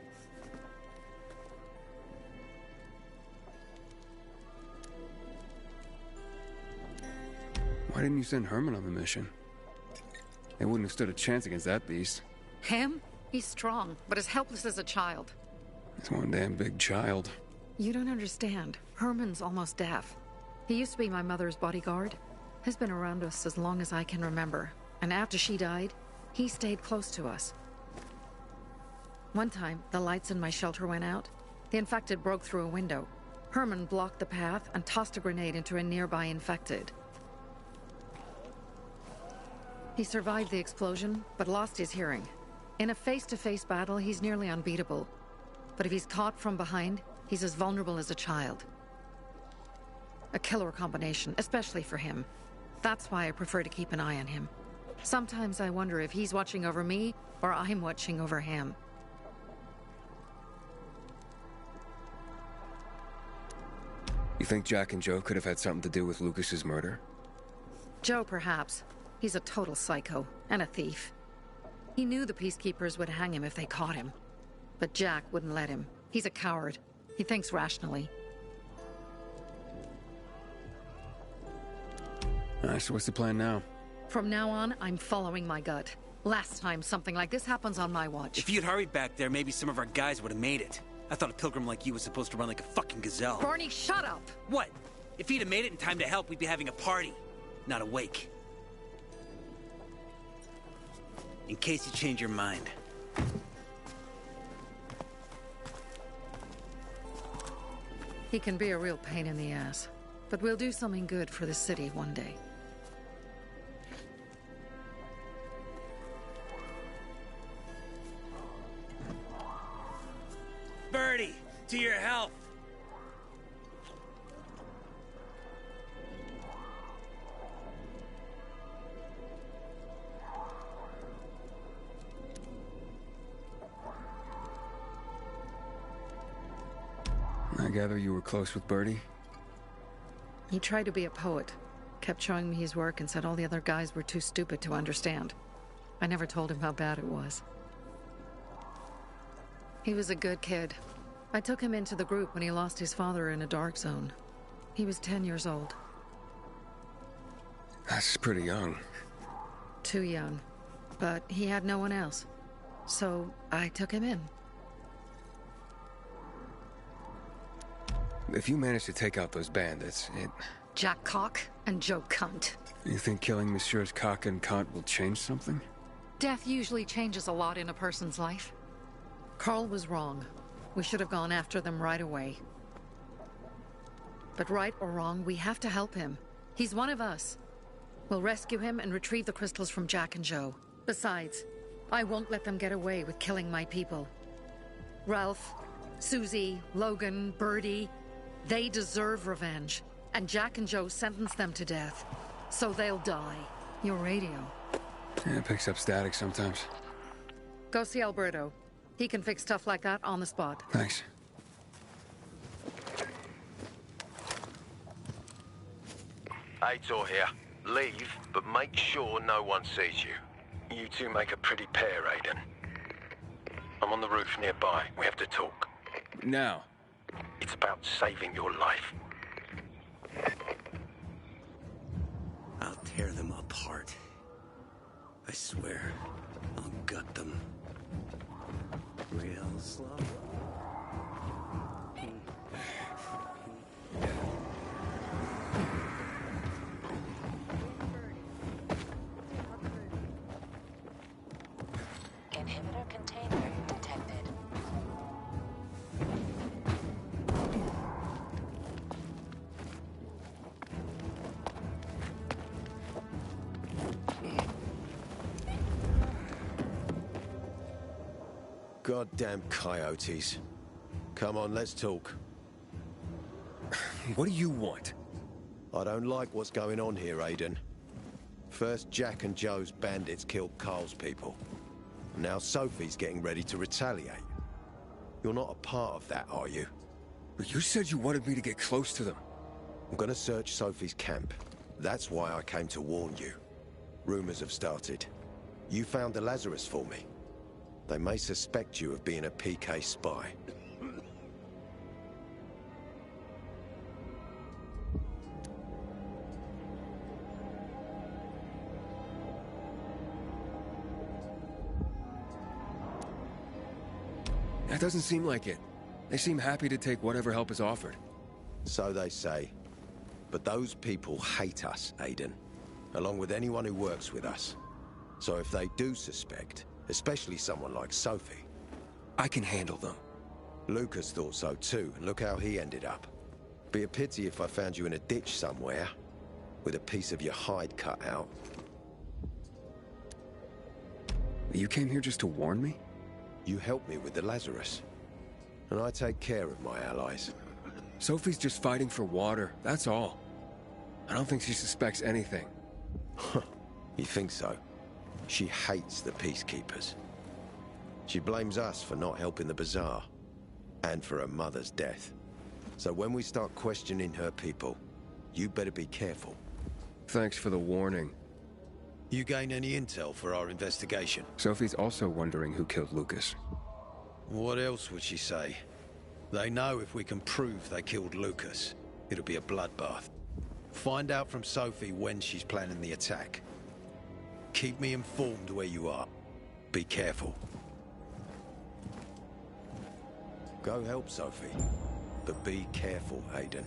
[SPEAKER 2] Why didn't you send Herman on the mission? They wouldn't have stood a chance against that beast.
[SPEAKER 3] Him? He's strong, but as helpless as a child.
[SPEAKER 2] He's one damn big child.
[SPEAKER 3] You don't understand. Herman's almost deaf. He used to be my mother's bodyguard. He's been around us as long as I can remember. And after she died, he stayed close to us. One time, the lights in my shelter went out. The infected broke through a window. Herman blocked the path and tossed a grenade into a nearby infected. He survived the explosion, but lost his hearing. In a face-to-face battle, he's nearly unbeatable. But if he's caught from behind, he's as vulnerable as a child. A killer combination, especially for him. That's why I prefer to keep an eye on him. Sometimes I wonder if he's watching over me, or I'm watching over him.
[SPEAKER 2] You think Jack and Joe could have had something to do with Lucas's murder?
[SPEAKER 3] Joe, perhaps. He's a total psycho, and a thief. He knew the Peacekeepers would hang him if they caught him. But Jack wouldn't let him. He's a coward. He thinks rationally.
[SPEAKER 2] Alright, so what's the plan now?
[SPEAKER 3] From now on, I'm following my gut. Last time something like this happens on my watch.
[SPEAKER 4] If you'd hurried back there, maybe some of our guys would have made it. I thought a pilgrim like you was supposed to run like a fucking gazelle.
[SPEAKER 3] Barney, shut up!
[SPEAKER 4] What? If he'd have made it in time to help, we'd be having a party, not a wake. In case you change your mind.
[SPEAKER 3] He can be a real pain in the ass. But we'll do something good for the city one day.
[SPEAKER 4] Birdie, to your health.
[SPEAKER 2] I gather you were close with Birdie?
[SPEAKER 3] He tried to be a poet, kept showing me his work and said all the other guys were too stupid to understand. I never told him how bad it was. He was a good kid. I took him into the group when he lost his father in a dark zone. He was 10 years old.
[SPEAKER 2] That's pretty young.
[SPEAKER 3] Too young. But he had no one else. So I took him in.
[SPEAKER 2] If you manage to take out those bandits,
[SPEAKER 3] Jack Cock and Joe Cunt.
[SPEAKER 2] You think killing Messieurs Cock and Cunt will change something?
[SPEAKER 3] Death usually changes a lot in a person's life. Carl was wrong. We should have gone after them right away. But right or wrong, we have to help him. He's one of us. We'll rescue him and retrieve the crystals from Jack and Joe. Besides, I won't let them get away with killing my people. Ralph, Susie, Logan, Birdie, they deserve revenge. And Jack and Joe sentenced them to death. So they'll die. Your radio.
[SPEAKER 2] Yeah, it picks up static sometimes.
[SPEAKER 3] Go see Alberto. He can fix stuff like that on the spot.
[SPEAKER 2] Thanks.
[SPEAKER 18] Aitor here. Leave, but make sure no one sees you. You two make a pretty pair, Aiden. I'm on the roof nearby. We have to talk.
[SPEAKER 2] Now.
[SPEAKER 18] It's about saving your life.
[SPEAKER 4] I'll tear them up. apart. I swear, I'll gut them. Real slow.
[SPEAKER 8] Inhibitor container detected.
[SPEAKER 19] Goddamn coyotes. Come on, let's talk.
[SPEAKER 2] What do you want?
[SPEAKER 19] I don't like what's going on here, Aiden. First, Jack and Joe's bandits killed Carl's people. Now Sophie's getting ready to retaliate. You're not a part of that, are you?
[SPEAKER 2] But you said you wanted me to get close to them.
[SPEAKER 19] I'm gonna search Sophie's camp. That's why I came to warn you. Rumors have started. You found the Lazarus for me. They may suspect you of being a PK spy.
[SPEAKER 2] That doesn't seem like it. They seem happy to take whatever help is offered.
[SPEAKER 19] So they say. But those people hate us, Aiden. Along with anyone who works with us. So if they do suspect, especially someone like Sophie,
[SPEAKER 2] I can handle them.
[SPEAKER 19] Lucas thought so too, and look how he ended up. Be a pity if I found you in a ditch somewhere, with a piece of your hide cut out.
[SPEAKER 2] You came here just to warn me?
[SPEAKER 19] You helped me with the Lazarus. And I take care of my allies.
[SPEAKER 2] Sophie's just fighting for water, that's all. I don't think she suspects anything.
[SPEAKER 19] You think so? She hates the Peacekeepers. She blames us for not helping the Bazaar, and for her mother's death. So when we start questioning her people, you better be careful.
[SPEAKER 2] Thanks for the warning.
[SPEAKER 19] You gain any intel for our investigation?
[SPEAKER 2] Sophie's also wondering who killed Lucas.
[SPEAKER 19] What else would she say? They know if we can prove they killed Lucas, it'll be a bloodbath. Find out from Sophie when she's planning the attack. Keep me informed where you are. Be careful. Go help Sophie, but be careful, Aiden.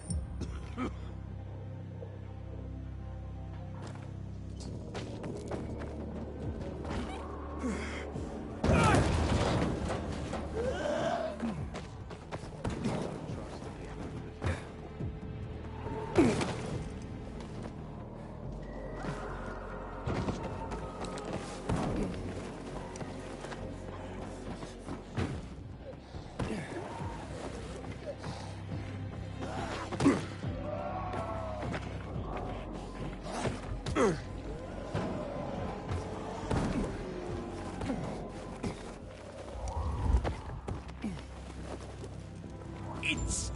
[SPEAKER 6] It's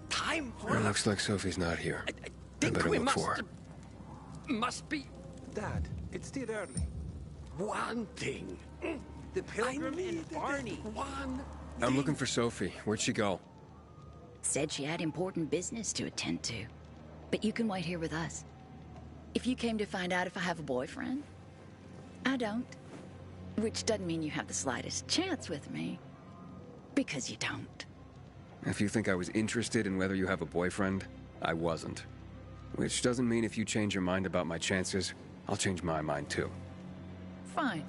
[SPEAKER 6] time for...
[SPEAKER 2] It looks like Sophie's not here. I
[SPEAKER 6] think
[SPEAKER 2] better
[SPEAKER 6] we
[SPEAKER 2] look for her.
[SPEAKER 6] Must be...
[SPEAKER 5] Dad, it's still early.
[SPEAKER 6] One thing.
[SPEAKER 4] The Pilgrim and Barney.
[SPEAKER 2] I'm looking for Sophie. Where'd she go?
[SPEAKER 20] Said she had important business to attend to. But you can wait here with us. If you came to find out if I have a boyfriend, I don't. Which doesn't mean you have the slightest chance with me. Because you don't.
[SPEAKER 2] If you think I was interested in whether you have a boyfriend, I wasn't. Which doesn't mean if you change your mind about my chances, I'll change my mind too.
[SPEAKER 20] Fine.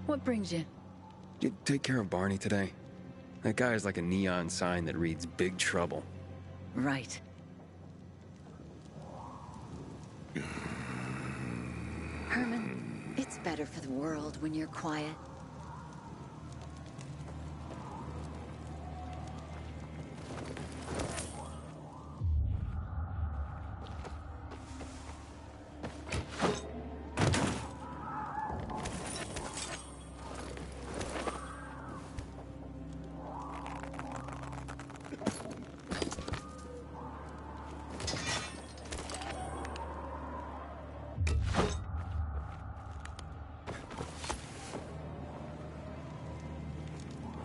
[SPEAKER 20] What brings you?
[SPEAKER 2] Did you take care of Barney today? That guy is like a neon sign that reads Big Trouble.
[SPEAKER 20] Right. Herman, it's better for the world when you're quiet.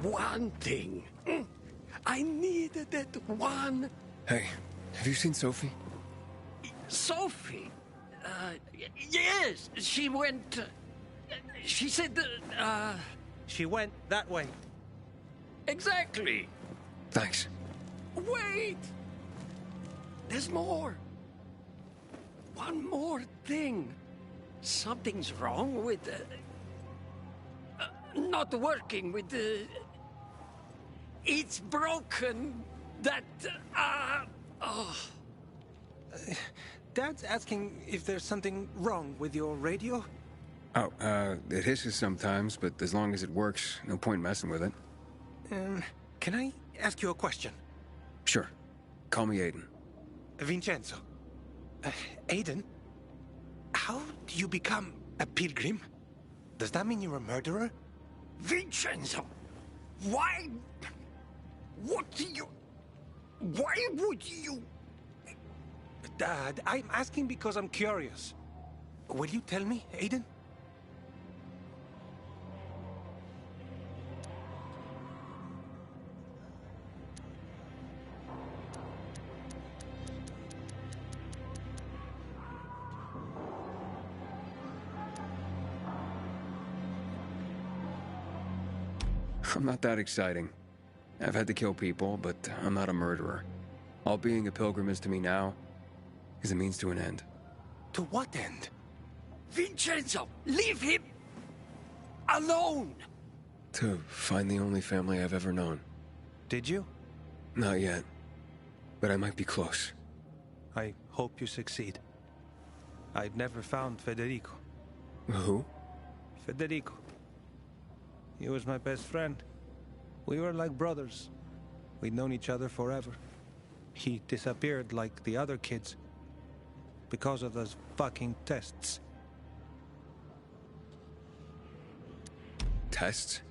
[SPEAKER 6] One thing. I needed that one...
[SPEAKER 2] Hey, have you seen Sophie?
[SPEAKER 6] Sophie? Yes, she went... she said that,
[SPEAKER 5] She went that way.
[SPEAKER 6] Exactly.
[SPEAKER 2] Thanks.
[SPEAKER 6] Wait! There's more. One more thing. Something's wrong with not working with the... It's broken. That, oh.
[SPEAKER 5] Dad's asking if there's something wrong with your radio?
[SPEAKER 2] Oh, it hisses sometimes, but as long as it works, no point messing with it.
[SPEAKER 5] Can I ask you a question?
[SPEAKER 2] Sure. Call me Aiden.
[SPEAKER 5] Vincenzo. Aiden? How do you become a pilgrim? Does that mean you're a murderer?
[SPEAKER 6] Vincenzo! Why? What do you... Why would you...
[SPEAKER 5] Dad, I'm asking because I'm curious. Will you tell me, Aiden?
[SPEAKER 2] I'm not that exciting. I've had to kill people, but I'm not a murderer. All being a pilgrim is to me now is a means to an end.
[SPEAKER 5] To what end?
[SPEAKER 6] Vincenzo, leave him alone!
[SPEAKER 2] To find the only family I've ever known.
[SPEAKER 5] Did you?
[SPEAKER 2] Not yet, but I might be close.
[SPEAKER 5] I hope you succeed. I'd never found Federico.
[SPEAKER 2] Who?
[SPEAKER 5] Federico. He was my best friend. We were like brothers. We'd known each other forever. He disappeared like the other kids because of those fucking tests.
[SPEAKER 2] Tests?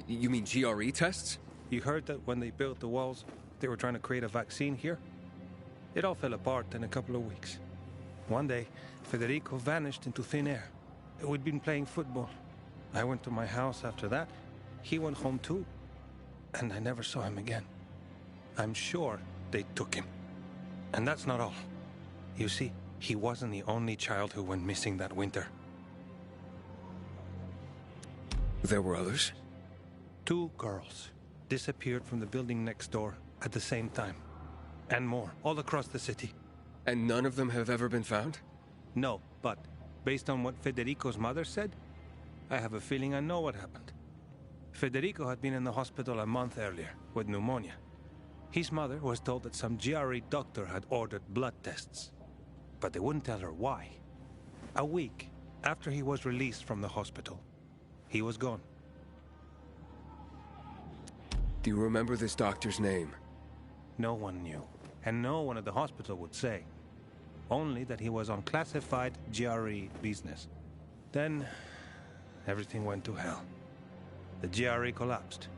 [SPEAKER 2] You mean GRE tests?
[SPEAKER 5] You heard that when they built the walls, they were trying to create a vaccine here? It all fell apart in a couple of weeks. One day, Federico vanished into thin air. We'd been playing football. I went to my house after that. He went home too. And I never saw him again. I'm sure they took him. And that's not all. You see, he wasn't the only child who went missing that winter.
[SPEAKER 2] There were others?
[SPEAKER 5] 2 girls disappeared from the building next door at the same time. And more, all across the city.
[SPEAKER 2] And none of them have ever been found?
[SPEAKER 5] No, but based on what Federico's mother said, I have a feeling I know what happened. Federico had been in the hospital a month earlier with pneumonia. His mother was told that some GRE doctor had ordered blood tests, but they wouldn't tell her why. A week after he was released from the hospital, he was gone.
[SPEAKER 2] Do you remember this doctor's name?
[SPEAKER 5] No one knew, and no one at the hospital would say. Only that he was on classified GRE business. Then, everything went to hell. The GRE collapsed.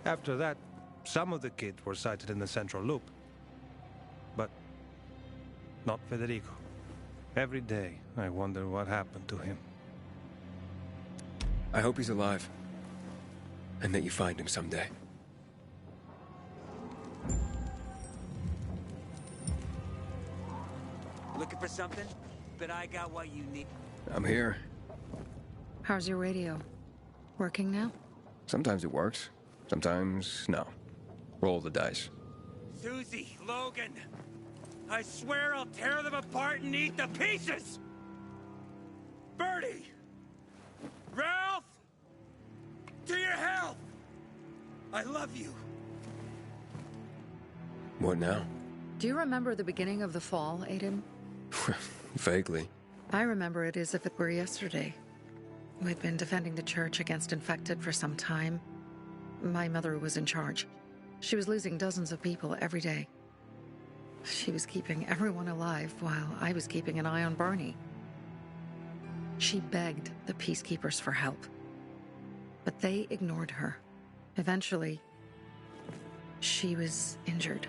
[SPEAKER 5] After that, some of the kids were sighted in the central loop. But not Federico. Every day, I wonder what happened to him.
[SPEAKER 2] I hope he's alive. And that you find him someday.
[SPEAKER 4] Looking for something? But I got what you need.
[SPEAKER 2] I'm here.
[SPEAKER 3] How's your radio? Working now?
[SPEAKER 2] Sometimes it works. Sometimes, no. Roll the dice.
[SPEAKER 4] Susie, Logan, I swear I'll tear them apart and eat the pieces! Bertie! Ralph! To your health! I love you.
[SPEAKER 2] What now?
[SPEAKER 3] Do you remember the beginning of the fall, Aiden?
[SPEAKER 2] Vaguely.
[SPEAKER 3] I remember it as if it were yesterday. We'd been defending the church against infected for some time. My mother was in charge. She was losing dozens of people every day. She was keeping everyone alive while I was keeping an eye on Barney. She begged the peacekeepers for help, but they ignored her. Eventually, she was injured.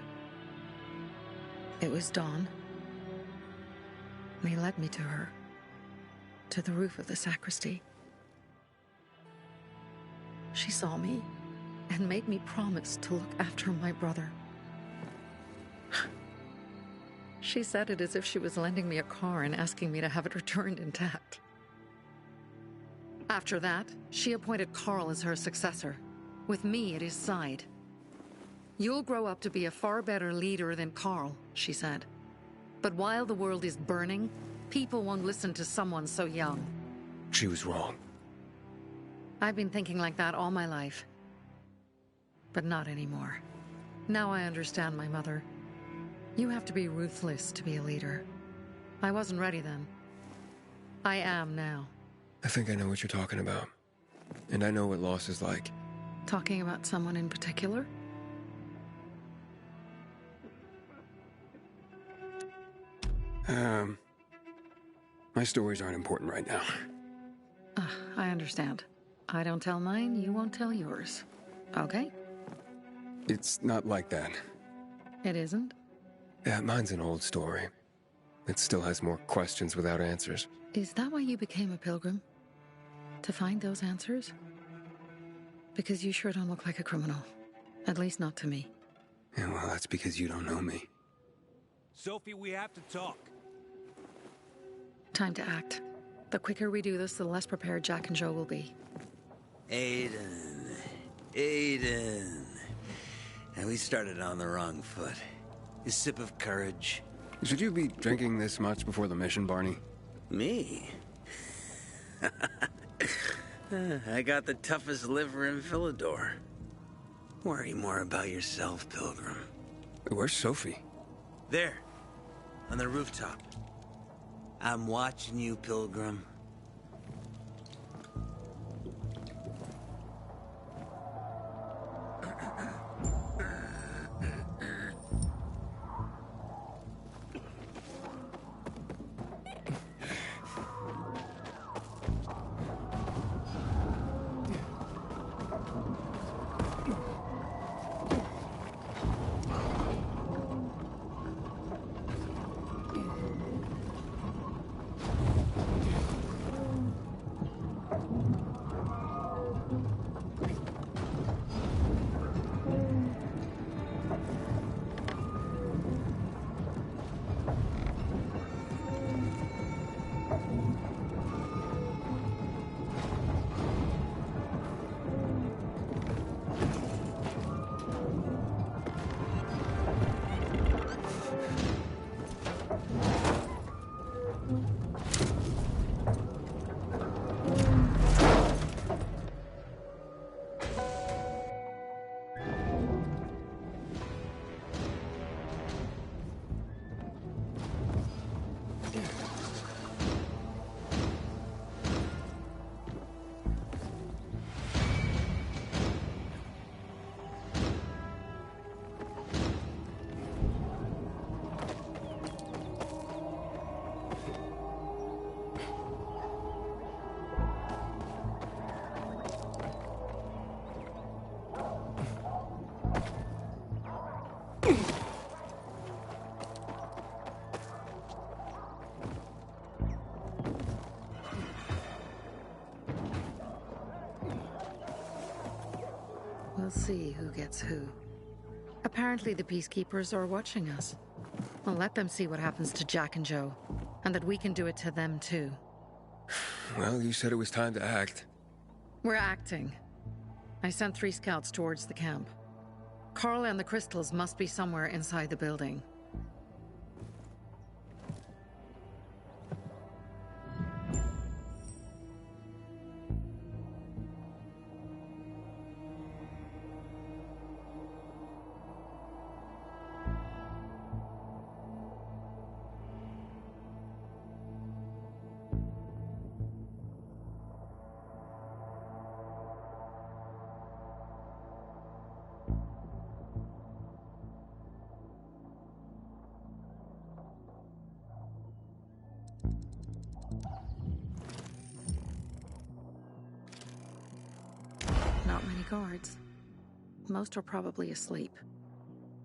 [SPEAKER 3] It was dawn. They led me to her, to the roof of the sacristy. She saw me and made me promise to look after my brother. She said it as if she was lending me a car and asking me to have it returned intact. After that, she appointed Carl as her successor, with me at his side. You'll grow up to be a far better leader than Carl, she said. But while the world is burning, people won't listen to someone so young.
[SPEAKER 2] She was wrong.
[SPEAKER 3] I've been thinking like that all my life. But not anymore. Now I understand my mother. You have to be ruthless to be a leader. I wasn't ready then. I am now.
[SPEAKER 2] I think I know what you're talking about. And I know what loss is like.
[SPEAKER 3] Talking about someone in particular?
[SPEAKER 2] My stories aren't important right now.
[SPEAKER 3] I understand. I don't tell mine, you won't tell yours. Okay?
[SPEAKER 2] It's not like that.
[SPEAKER 3] It isn't?
[SPEAKER 2] Yeah, mine's an old story. It still has more questions without answers.
[SPEAKER 3] Is that why you became a pilgrim? To find those answers? Because you sure don't look like a criminal. At least not to me.
[SPEAKER 2] Yeah, well, that's because you don't know me.
[SPEAKER 4] Sophie, we have to talk.
[SPEAKER 3] Time to act. The quicker we do this, the less prepared Jack and Joe will be.
[SPEAKER 21] Aiden. And we started on the wrong foot. A sip of courage.
[SPEAKER 2] Should you be drinking this much before the mission, Barney?
[SPEAKER 21] Me? I got the toughest liver in Philidor. Worry more about yourself, Pilgrim.
[SPEAKER 2] Where's Sophie?
[SPEAKER 21] There. On the rooftop. I'm watching you, Pilgrim.
[SPEAKER 3] We'll see who gets who. Apparently the Peacekeepers are watching us. Well, let them see what happens to Jack and Joe, and that we can do it to them too.
[SPEAKER 2] Well, you said it was time to act.
[SPEAKER 3] We're acting. I sent 3 scouts towards the camp. Carl and the crystals must be somewhere inside the building. Not many guards. Most are probably asleep.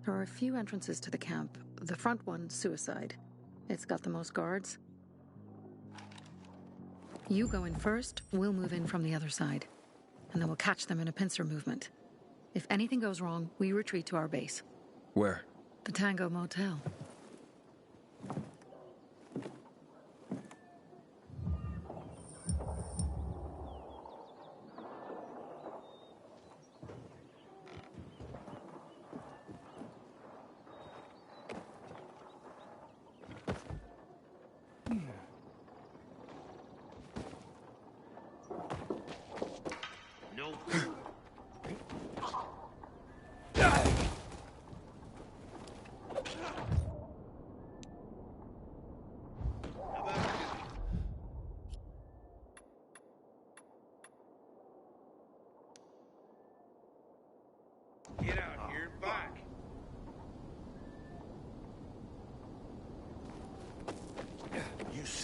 [SPEAKER 3] There are a few entrances to the camp. The front one, suicide. It's got the most guards. You go in first, we'll move in from the other side. And then we'll catch them in a pincer movement. If anything goes wrong, we retreat to our base.
[SPEAKER 2] Where?
[SPEAKER 3] The Tango Motel.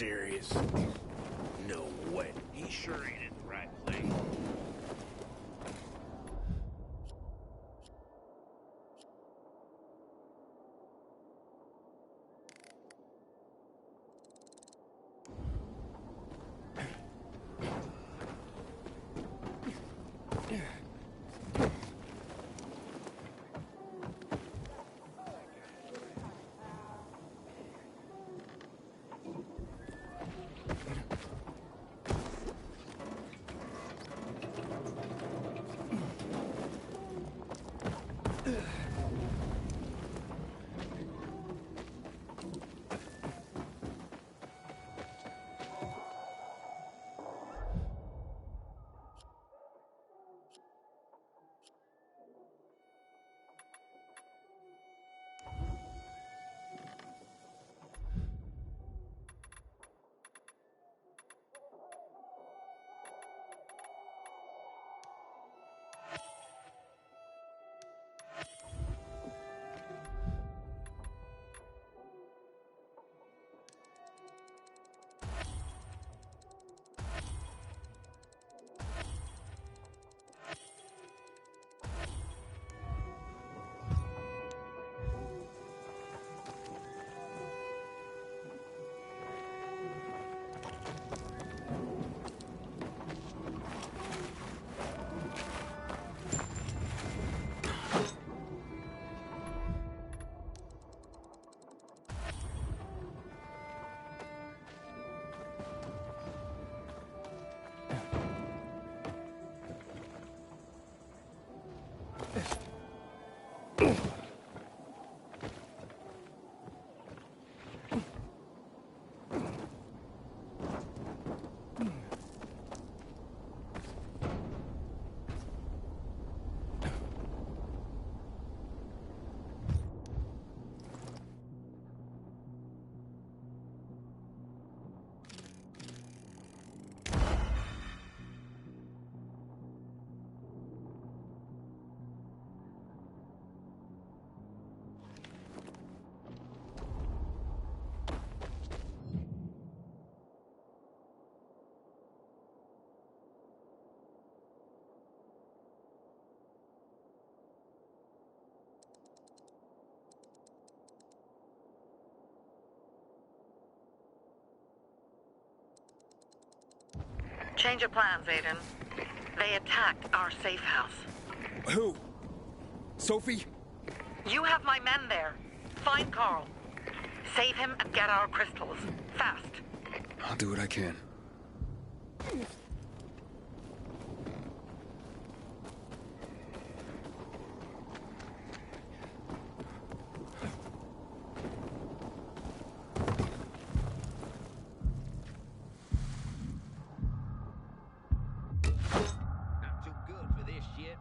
[SPEAKER 12] serious? No way. He sure ain't in the right place.
[SPEAKER 11] Change of plans, Aiden. They attacked our safe house.
[SPEAKER 2] Who? Sophie?
[SPEAKER 11] You have my men there. Find Carl. Save him and get our crystals. Fast.
[SPEAKER 2] I'll do what I can.
[SPEAKER 17] Not too good for this shit.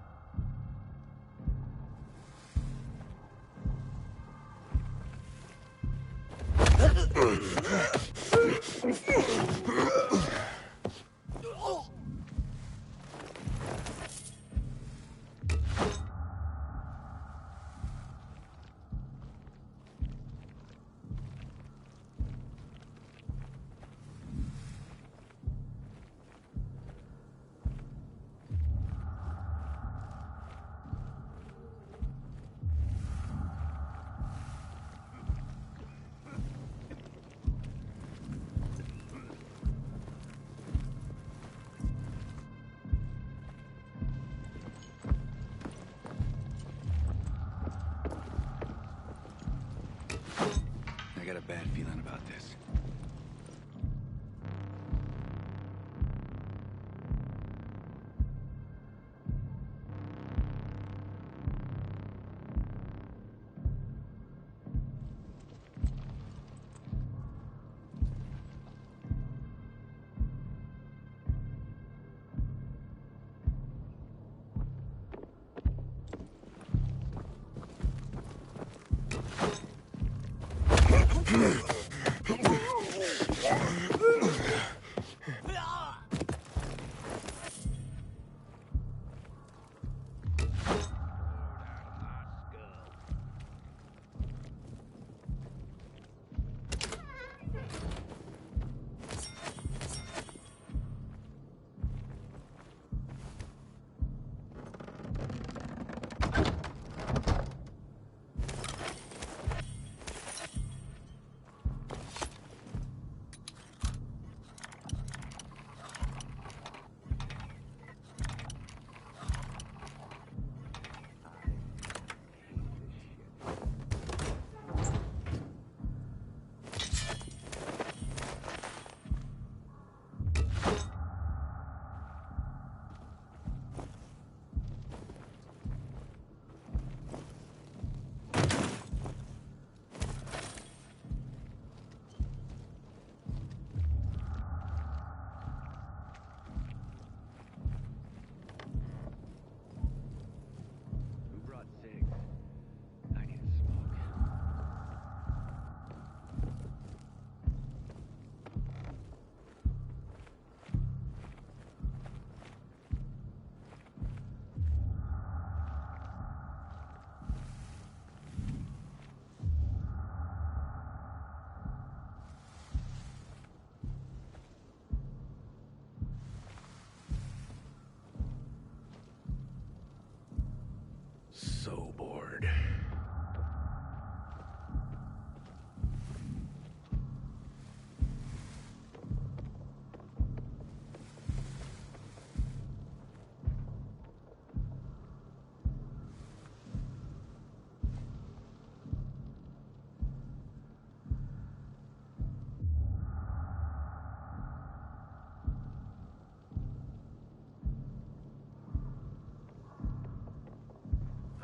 [SPEAKER 17] I got a bad feeling about this.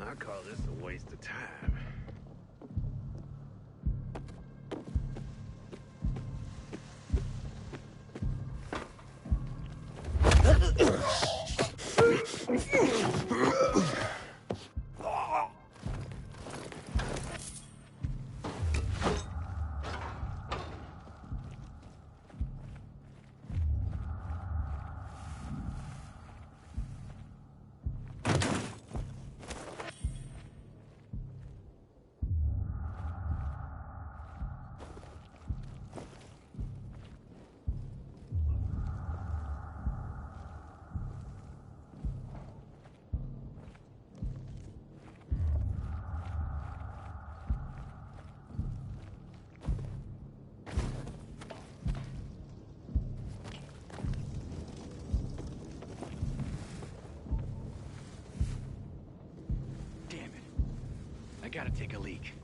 [SPEAKER 12] I call this a waste of time.
[SPEAKER 17] I gotta take a leak.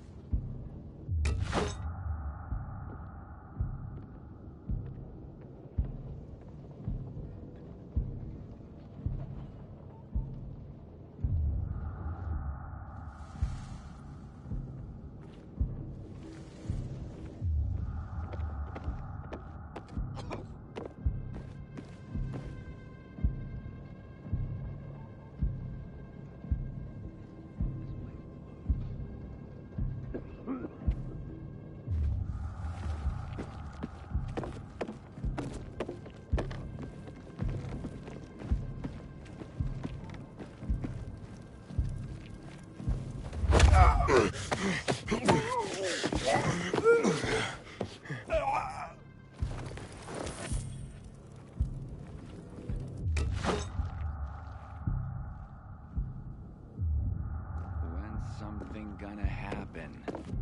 [SPEAKER 17] When's something gonna happen?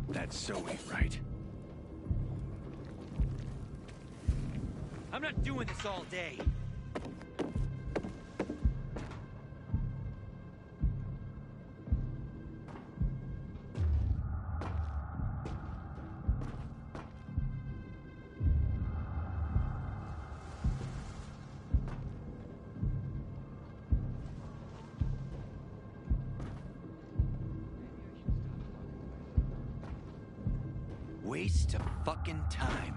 [SPEAKER 17] That's so ain't right.
[SPEAKER 4] I'm not doing this all day.
[SPEAKER 17] Waste of fucking time.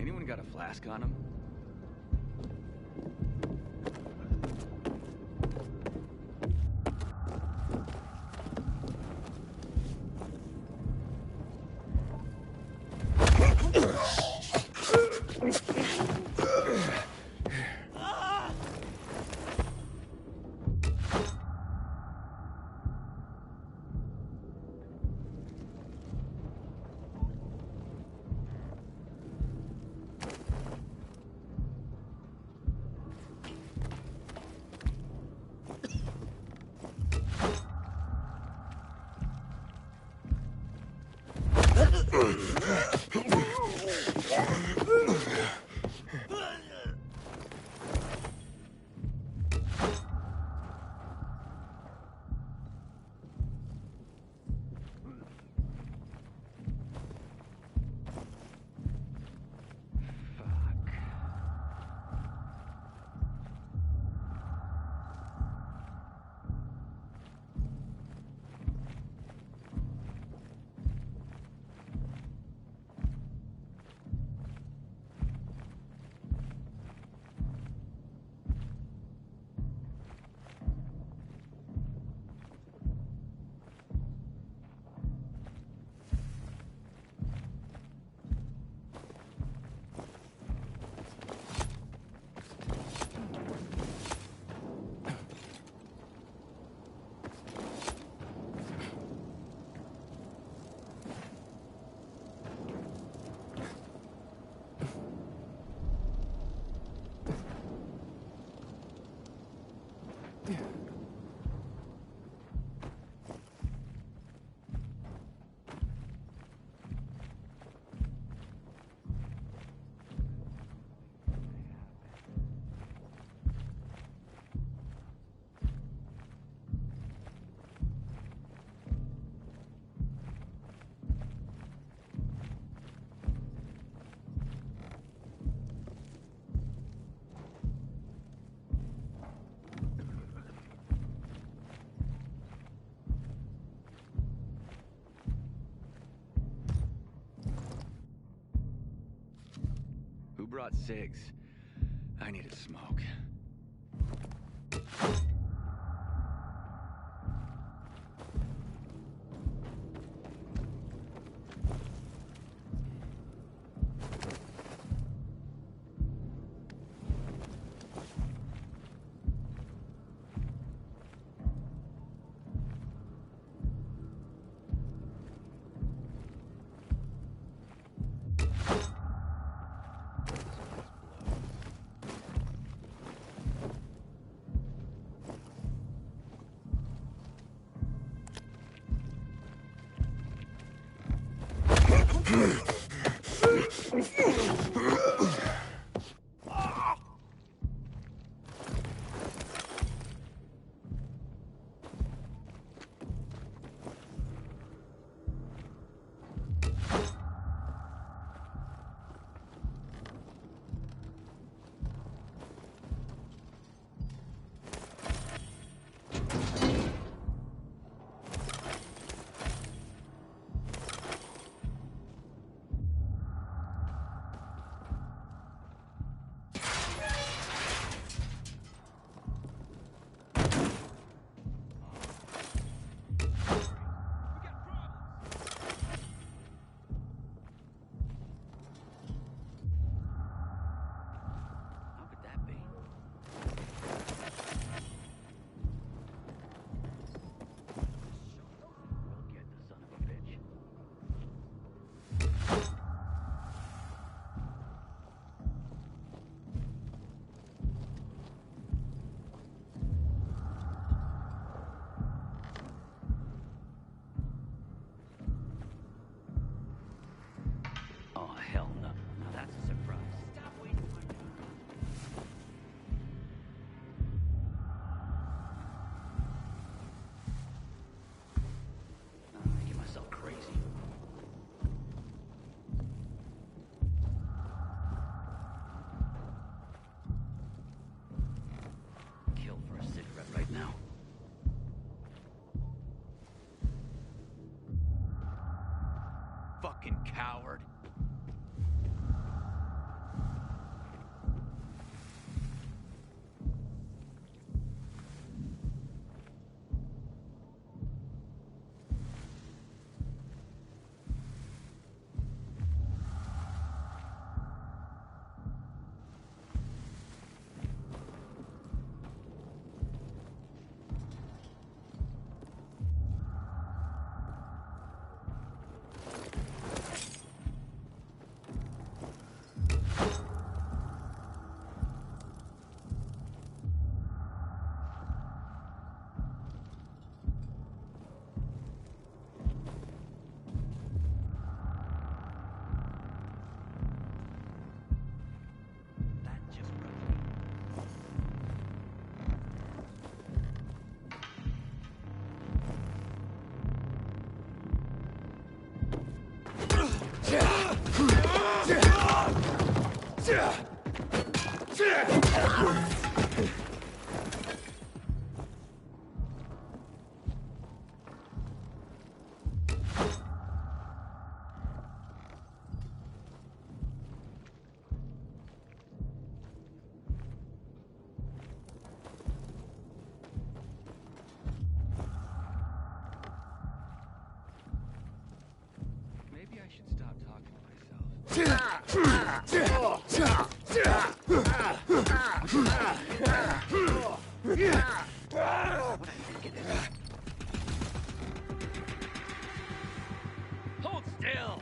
[SPEAKER 17] Anyone got a flask on him? brought cigs? I need a smoke. Fucking coward. Maybe I should stop talking to myself. Hold still.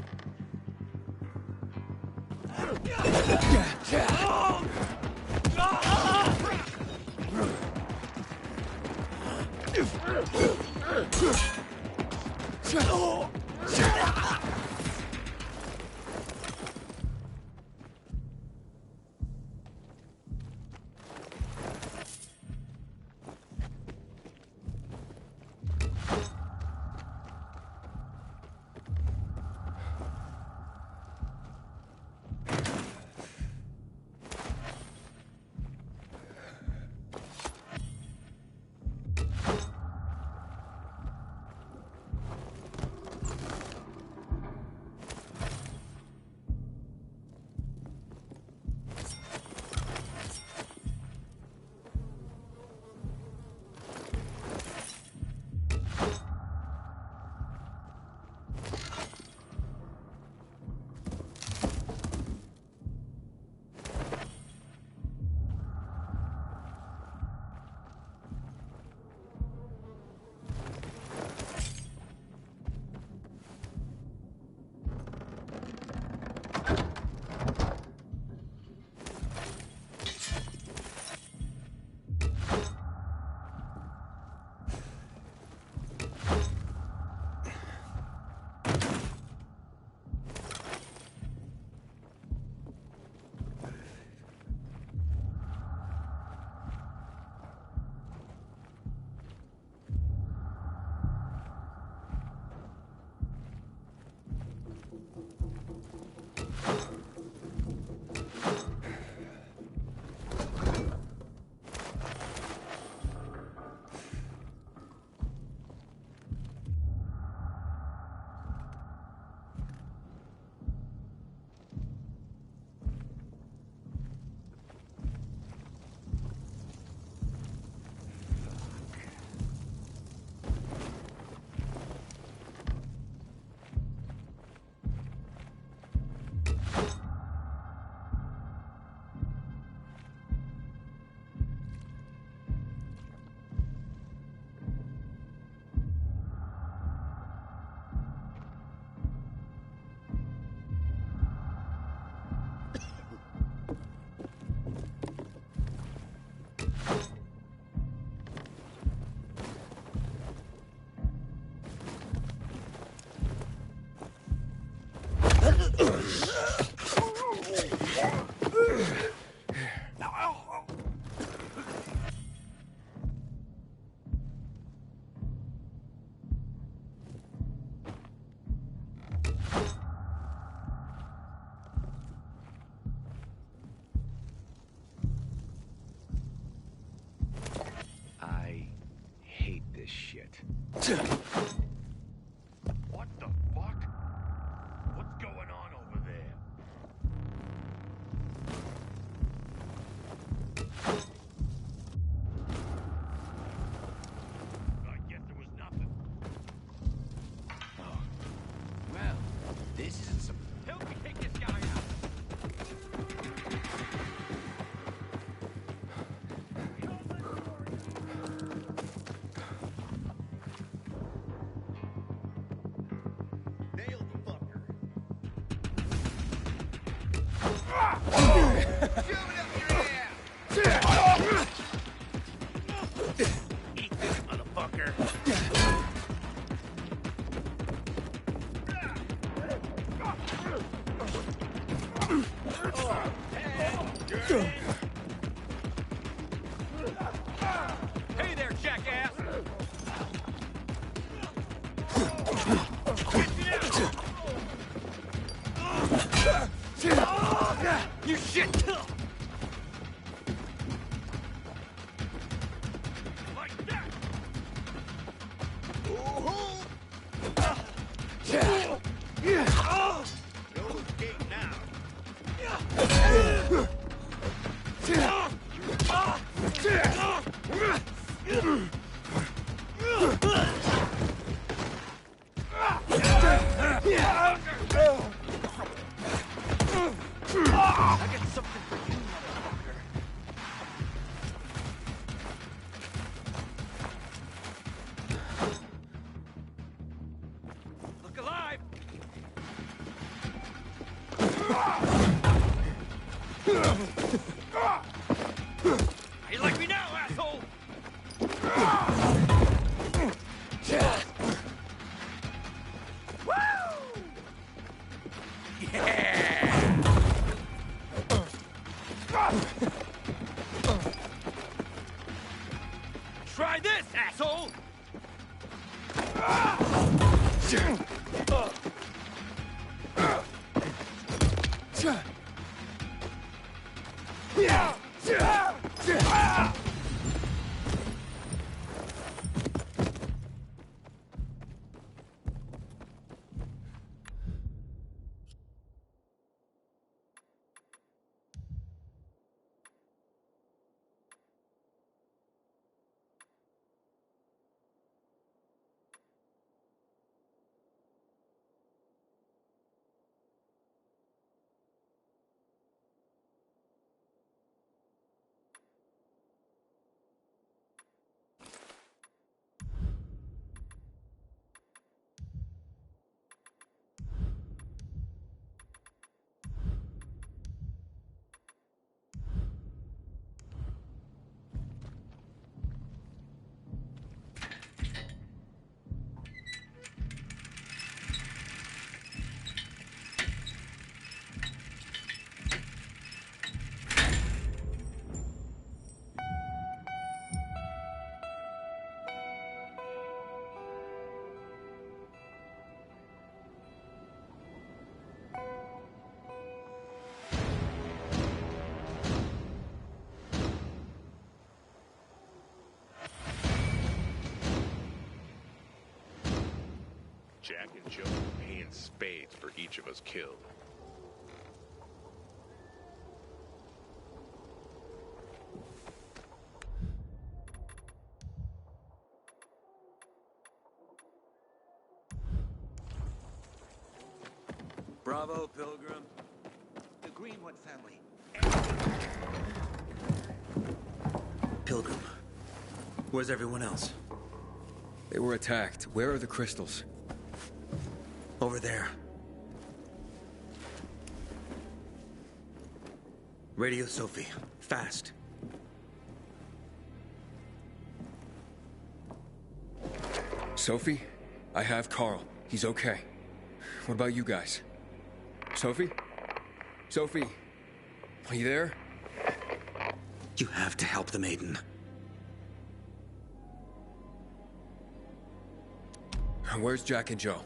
[SPEAKER 12] I hate this shit. What the fuck? What's going on over there? I guess there was nothing.
[SPEAKER 21] Oh. Well, this isn't some...
[SPEAKER 12] Help me take this guy out! Nailed the fucker. Shove it up your ass! Eat this, motherfucker. Hey there, jackass! You shit! Like that! No escape now. I got something for you, motherfucker. Look alive! You like me now, asshole? Woo! Yeah! Try this, asshole!
[SPEAKER 13] Jack and Joe will pay in spades for each of us killed.
[SPEAKER 4] Bravo, Pilgrim.
[SPEAKER 9] The Greenwood family.
[SPEAKER 4] Pilgrim. Where's everyone else?
[SPEAKER 2] They were attacked. Where are the crystals?
[SPEAKER 4] Over there. Radio Sophie. Fast.
[SPEAKER 2] Sophie? I have Carl. He's okay. What about you guys? Sophie? Sophie? Are you there?
[SPEAKER 4] You have to help the maiden.
[SPEAKER 2] Where's Jack and Joe?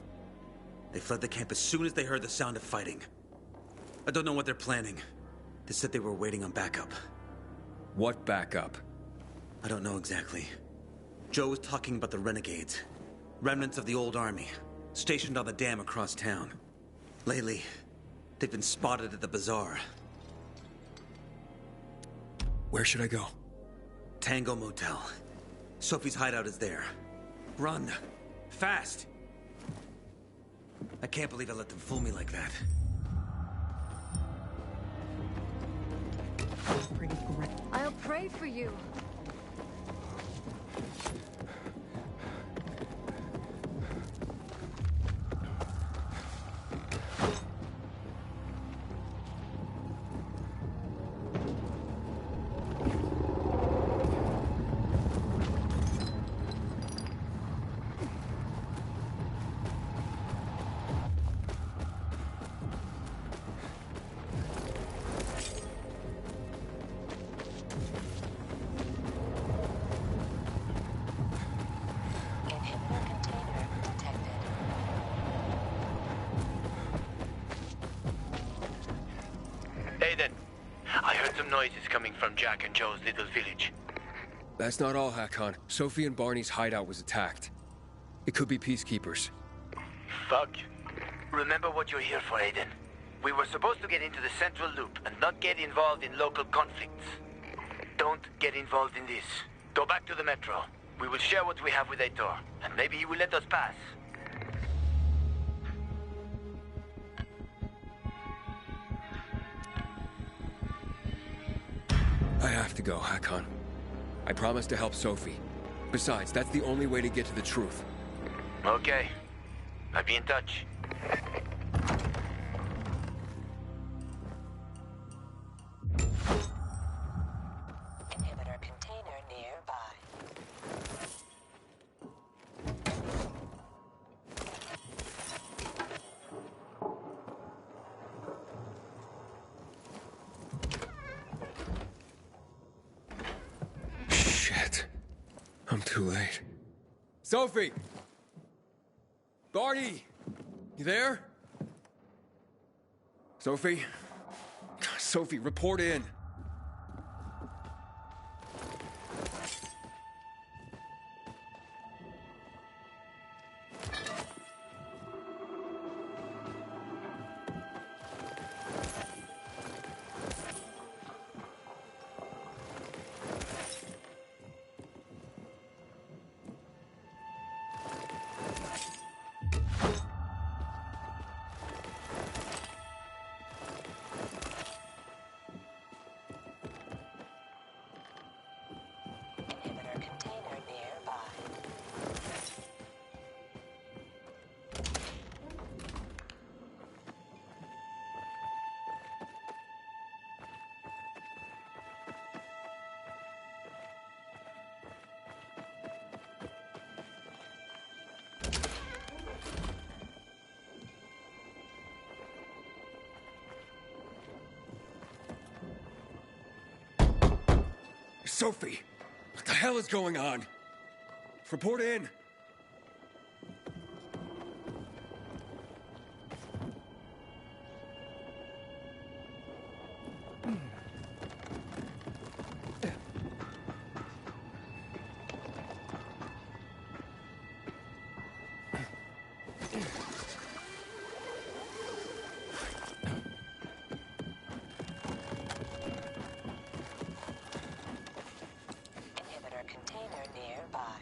[SPEAKER 4] They fled the camp as soon as they heard the sound of fighting. I don't know what they're planning. They said they were waiting on backup.
[SPEAKER 2] What backup?
[SPEAKER 4] I don't know exactly. Joe was talking about the renegades. Remnants of the old army, stationed on the dam across town. Lately, they've been spotted at the bazaar.
[SPEAKER 2] Where should I go?
[SPEAKER 4] Tango Motel. Sophie's hideout is there. Run. Fast. I can't believe I let them fool me like that.
[SPEAKER 14] I'll pray for you.
[SPEAKER 18] Aiden, I heard some noises coming from Jack and Joe's little village.
[SPEAKER 2] That's not all, Hakon. Sophie and Barney's hideout was attacked. It could be peacekeepers.
[SPEAKER 18] Fuck. Remember what you're here for, Aiden. We were supposed to get into the central loop and not get involved in local conflicts. Don't get involved in this. Go back to the metro. We will share what we have with Aitor, and maybe he will let us pass.
[SPEAKER 2] I have to go, Hakon. I promised to help Sophie. Besides, that's the only way to get to the truth.
[SPEAKER 18] Okay. I'll be in touch.
[SPEAKER 8] Inhibitor container nearby.
[SPEAKER 2] Shit. I'm too late. Sophie! Barney! You there? Sophie? Sophie, report in.
[SPEAKER 8] Inhibitor container nearby.
[SPEAKER 2] Sophie! What the hell is going on? Report in.
[SPEAKER 8] Inhibitor container nearby.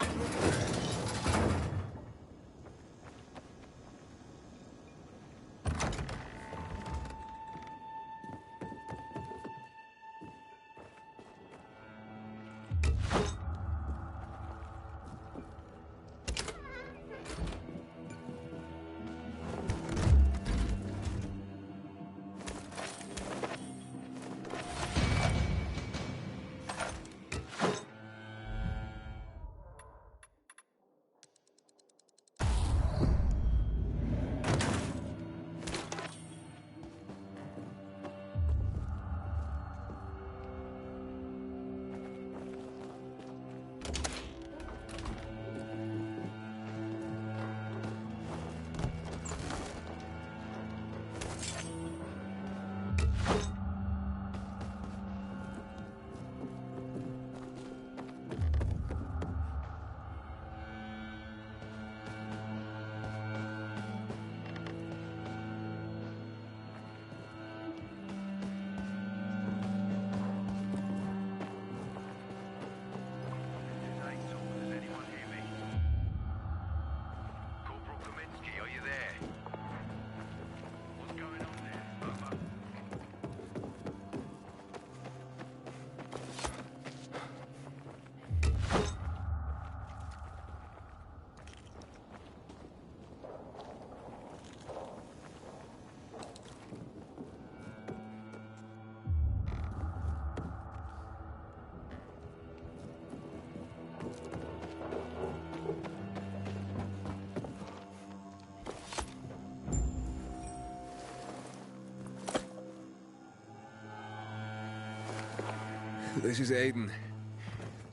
[SPEAKER 2] This is Aiden.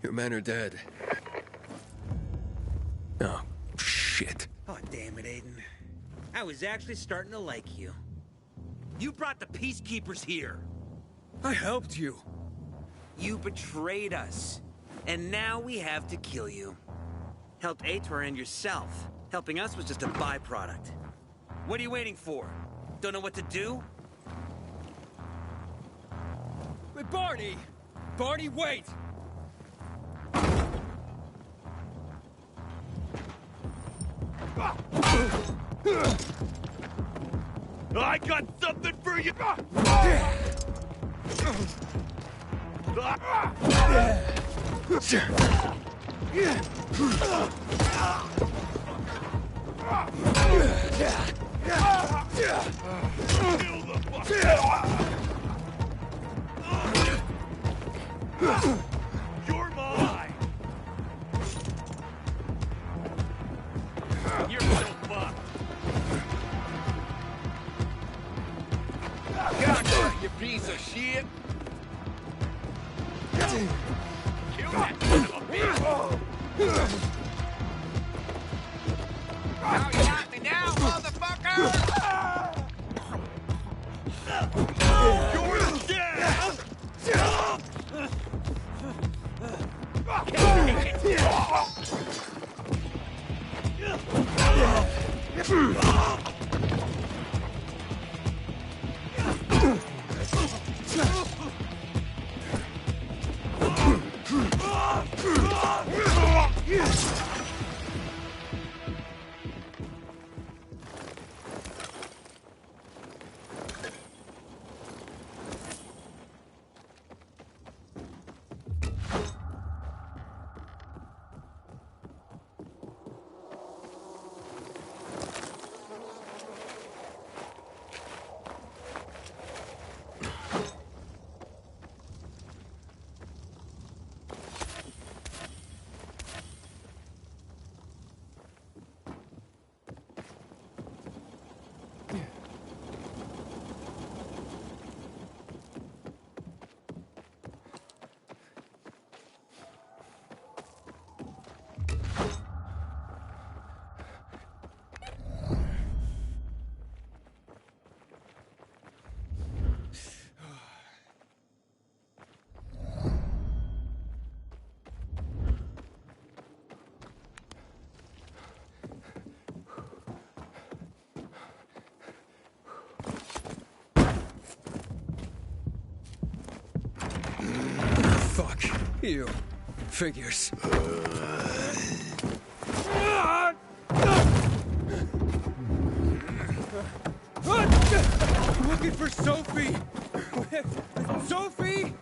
[SPEAKER 2] Your men are dead. Oh, shit.
[SPEAKER 4] Oh, damn it, Aiden. I was actually starting to like you. You brought the Peacekeepers here.
[SPEAKER 2] I helped you.
[SPEAKER 4] You betrayed us. And now we have to kill you. Helped Aitor and yourself. Helping us was just a byproduct. What are you waiting for? Don't know what to do?
[SPEAKER 2] Wait, Barney! Barney, wait!
[SPEAKER 12] I got something for you! You're mine! You're so fucked! Gotcha, you piece of shit! Kill that son of a bitch! Now you got me now, motherfucker! You're dead!
[SPEAKER 2] Fuck you. Figures. I'm looking for Sophie. Sophie!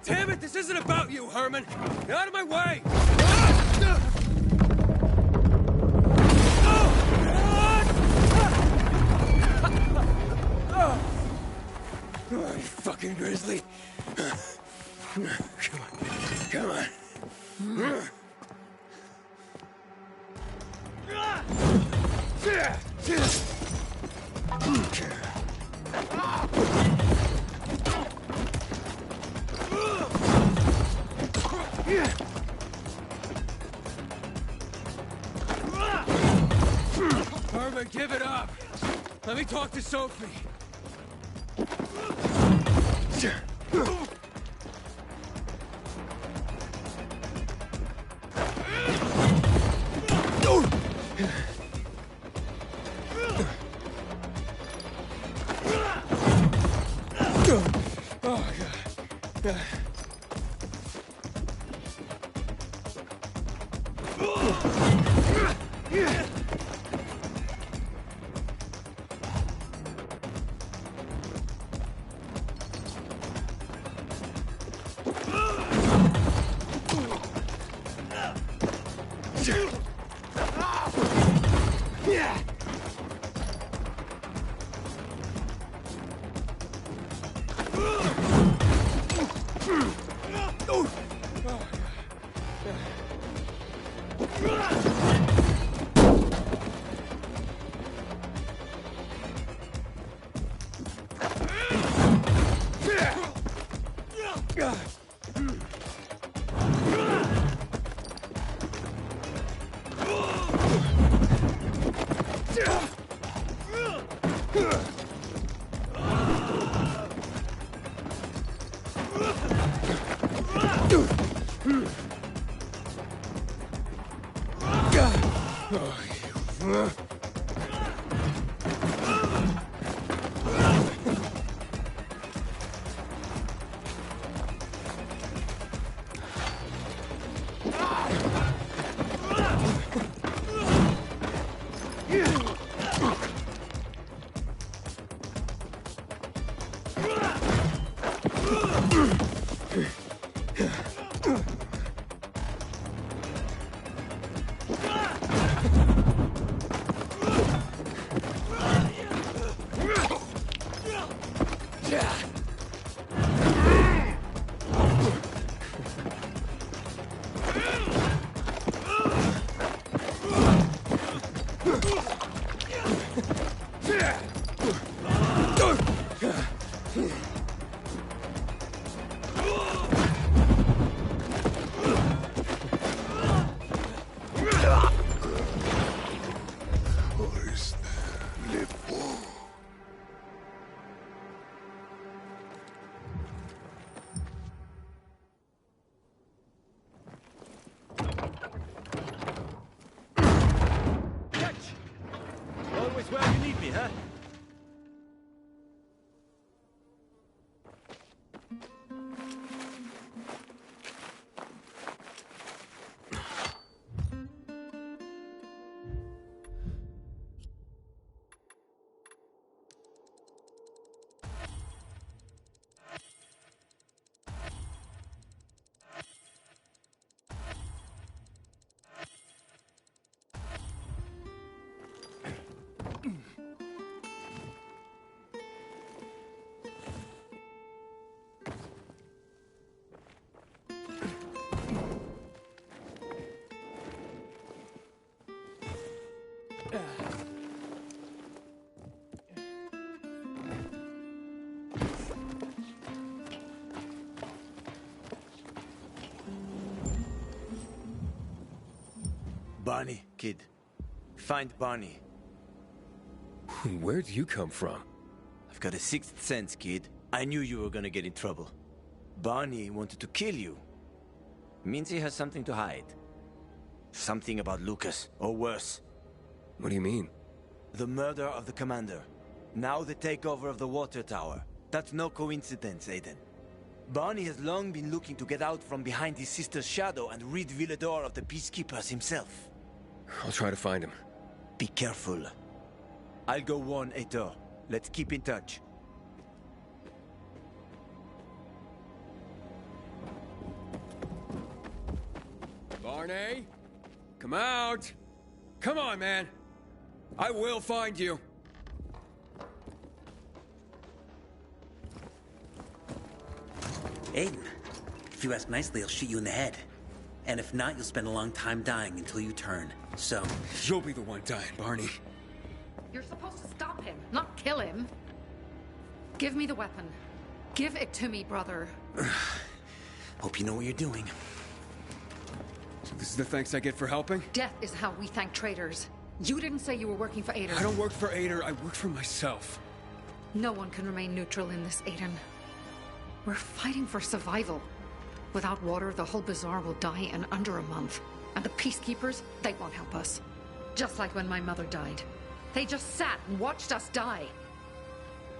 [SPEAKER 2] Damn it, this isn't about you, Herman. Get out of my way! Oh, you fucking grizzly. Come on. Come on. Herman, give it up. Let me talk to Sophie. Oh, God.
[SPEAKER 12] Always where you need me, huh?
[SPEAKER 18] Barney, kid. Find Barney.
[SPEAKER 2] Where'd you come from?
[SPEAKER 18] I've got a sixth sense, kid. I knew you were gonna get in trouble. Barney wanted to kill you. Means he has something to hide. Something about Lucas, or worse.
[SPEAKER 2] What do you mean?
[SPEAKER 18] The murder of the commander. Now the takeover of the water tower. That's no coincidence, Aiden. Barney has long been looking to get out from behind his sister's shadow and rid Villador of the Peacekeepers himself.
[SPEAKER 2] I'll try to find him.
[SPEAKER 18] Be careful. I'll go warn Aitor. Let's keep in touch.
[SPEAKER 2] Barney? Come out! Come on, man! I will find you!
[SPEAKER 4] Aiden, if you ask nicely, I'll shoot you in the head. And if not, you'll spend a long time dying until you turn. So...
[SPEAKER 2] You'll be the one dying, Barney.
[SPEAKER 3] You're supposed to stop him, not kill him. Give me the weapon. Give it to me, brother.
[SPEAKER 4] Hope you know what you're doing.
[SPEAKER 2] So this is the thanks I get for helping?
[SPEAKER 3] Death is how we thank traitors. You didn't say you were working for Aiden.
[SPEAKER 2] I don't work for Aitor, I work for myself.
[SPEAKER 3] No one can remain neutral in this, Aiden. We're fighting for survival. Without water, the whole bazaar will die in under a month. And the Peacekeepers, they won't help us. Just like when my mother died. They just sat and watched us die.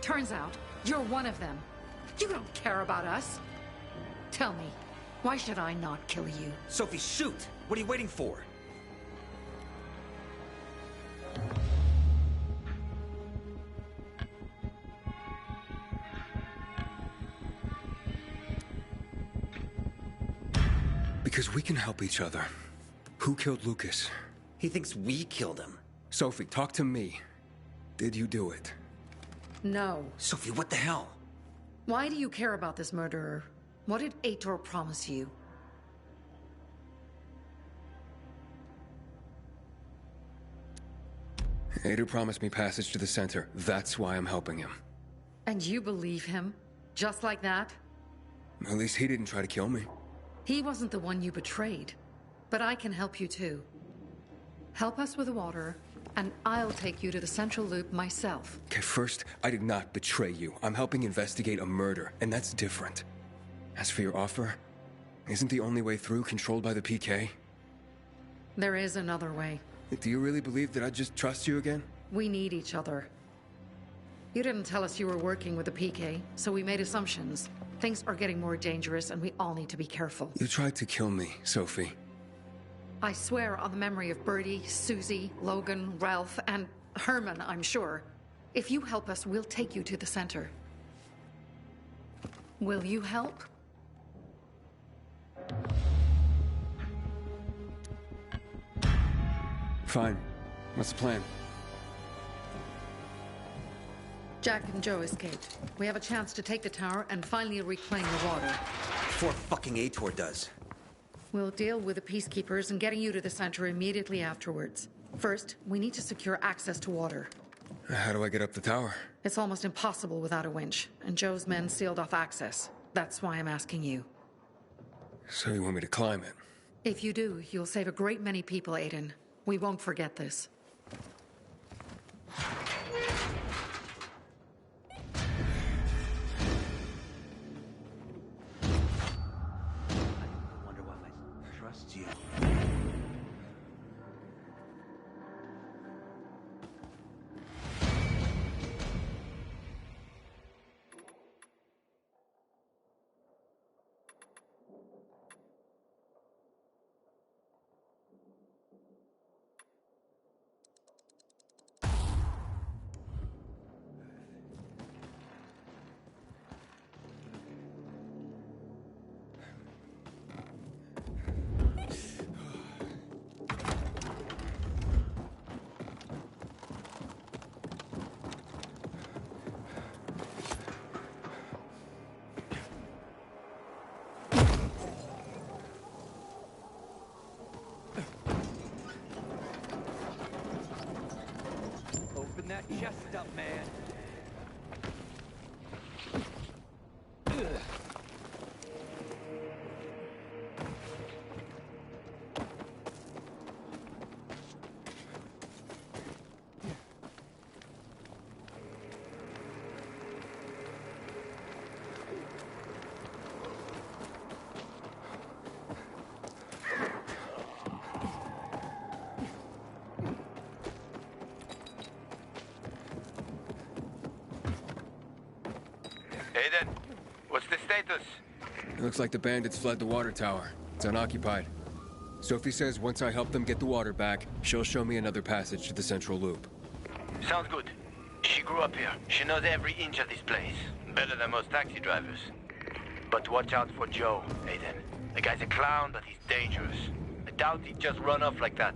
[SPEAKER 3] Turns out, you're one of them. You don't care about us. Tell me, why should I not kill you?
[SPEAKER 4] Sophie, shoot! What are you waiting for?
[SPEAKER 2] Because we can help each other. Who killed Lucas?
[SPEAKER 4] He thinks we killed him.
[SPEAKER 2] Sophie, talk to me. Did you do it?
[SPEAKER 3] No.
[SPEAKER 4] Sophie, what the hell?
[SPEAKER 3] Why do you care about this murderer? What did Aitor promise you?
[SPEAKER 2] Aitor promised me passage to the center. That's why I'm helping him.
[SPEAKER 3] And you believe him? Just like that?
[SPEAKER 2] At least he didn't try to kill me.
[SPEAKER 3] He wasn't the one you betrayed. But I can help you too. Help us with the water, and I'll take you to the central loop myself.
[SPEAKER 2] Okay, first, I did not betray you. I'm helping investigate a murder, and that's different. As for your offer, isn't the only way through controlled by the PK?
[SPEAKER 3] There is another way.
[SPEAKER 2] Do you really believe that I'd just trust you again?
[SPEAKER 3] We need each other. You didn't tell us you were working with the PK, so we made assumptions. Things are getting more dangerous, and we all need to be careful.
[SPEAKER 2] You tried to kill me, Sophie.
[SPEAKER 3] I swear on the memory of Birdie, Susie, Logan, Ralph, and Herman, I'm sure. If you help us, we'll take you to the center. Will you help?
[SPEAKER 2] Fine. What's the plan?
[SPEAKER 3] Jack and Joe escaped. We have a chance to take the tower and finally reclaim the water.
[SPEAKER 4] Before fucking Aitor does.
[SPEAKER 3] We'll deal with the peacekeepers and getting you to the center immediately afterwards. First, we need to secure access to water.
[SPEAKER 2] How do I get up the tower?
[SPEAKER 3] It's almost impossible without a winch, and Joe's men sealed off access. That's why I'm asking you.
[SPEAKER 2] So you want me to climb it?
[SPEAKER 3] If you do, you'll save a great many people, Aiden. We won't forget this.
[SPEAKER 4] Trust you.
[SPEAKER 17] Open that chest up, man.
[SPEAKER 18] Aiden, what's the status?
[SPEAKER 2] It looks like the bandits fled the water tower. It's unoccupied. Sophie says once I help them get the water back, she'll show me another passage to the central loop.
[SPEAKER 18] Sounds good. She grew up here. She knows every inch of this place. Better than most taxi drivers. But watch out for Joe, Aiden. The guy's a clown, but he's dangerous. I doubt he'd just run off like that.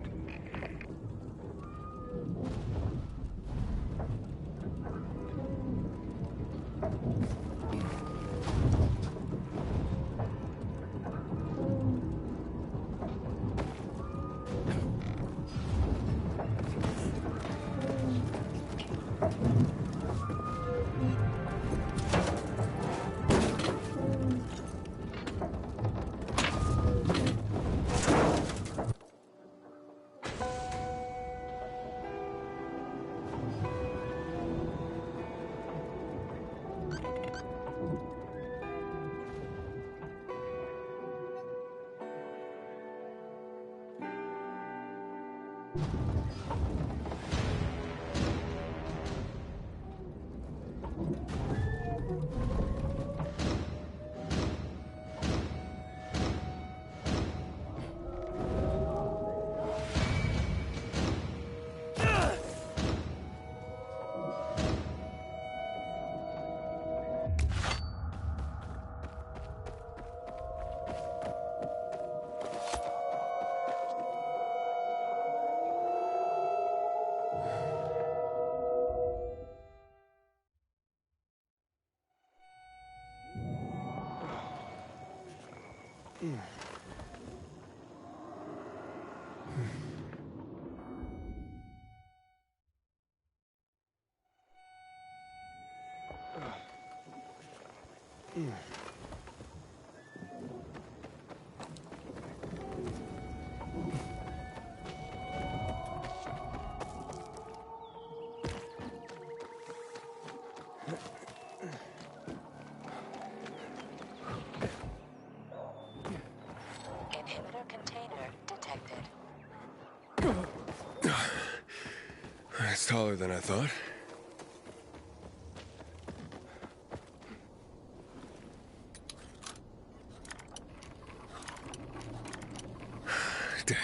[SPEAKER 2] It's taller than I thought. Damn.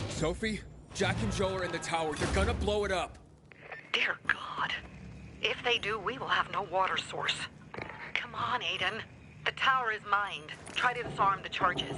[SPEAKER 2] Sophie, Jack and Joe are in the tower. They're gonna blow it up.
[SPEAKER 11] Dear God. If they do, we will have no water source. Come on, Aiden. The tower is mined. Try to disarm the charges.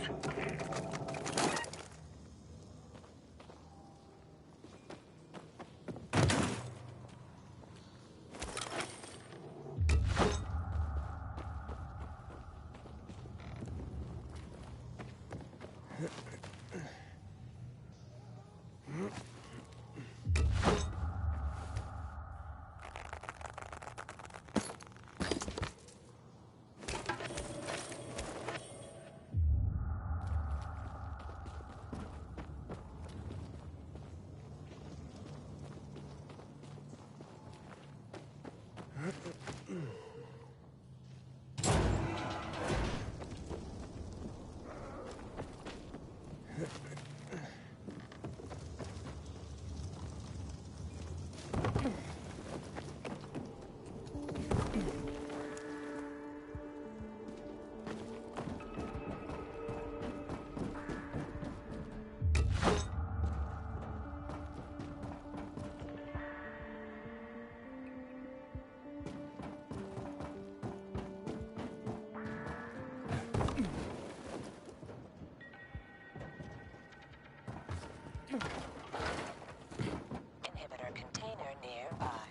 [SPEAKER 8] Inhibitor container nearby.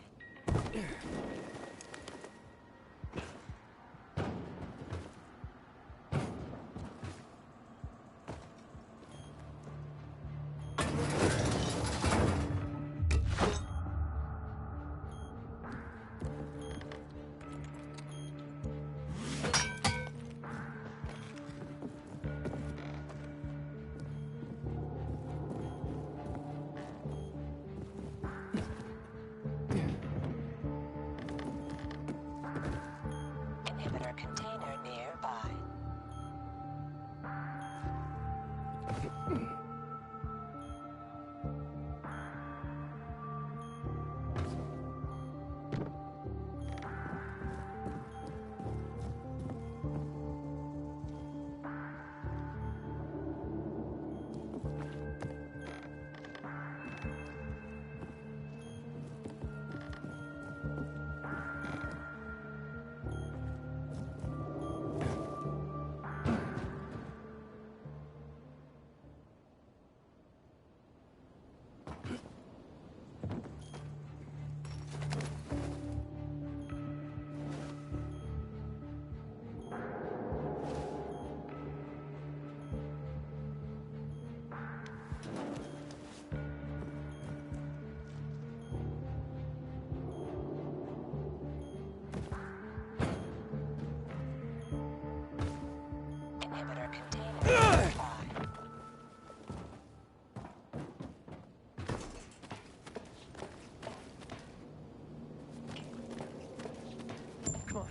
[SPEAKER 8] Inhibitor container nearby. Inhibitor container nearby.
[SPEAKER 7] Come on.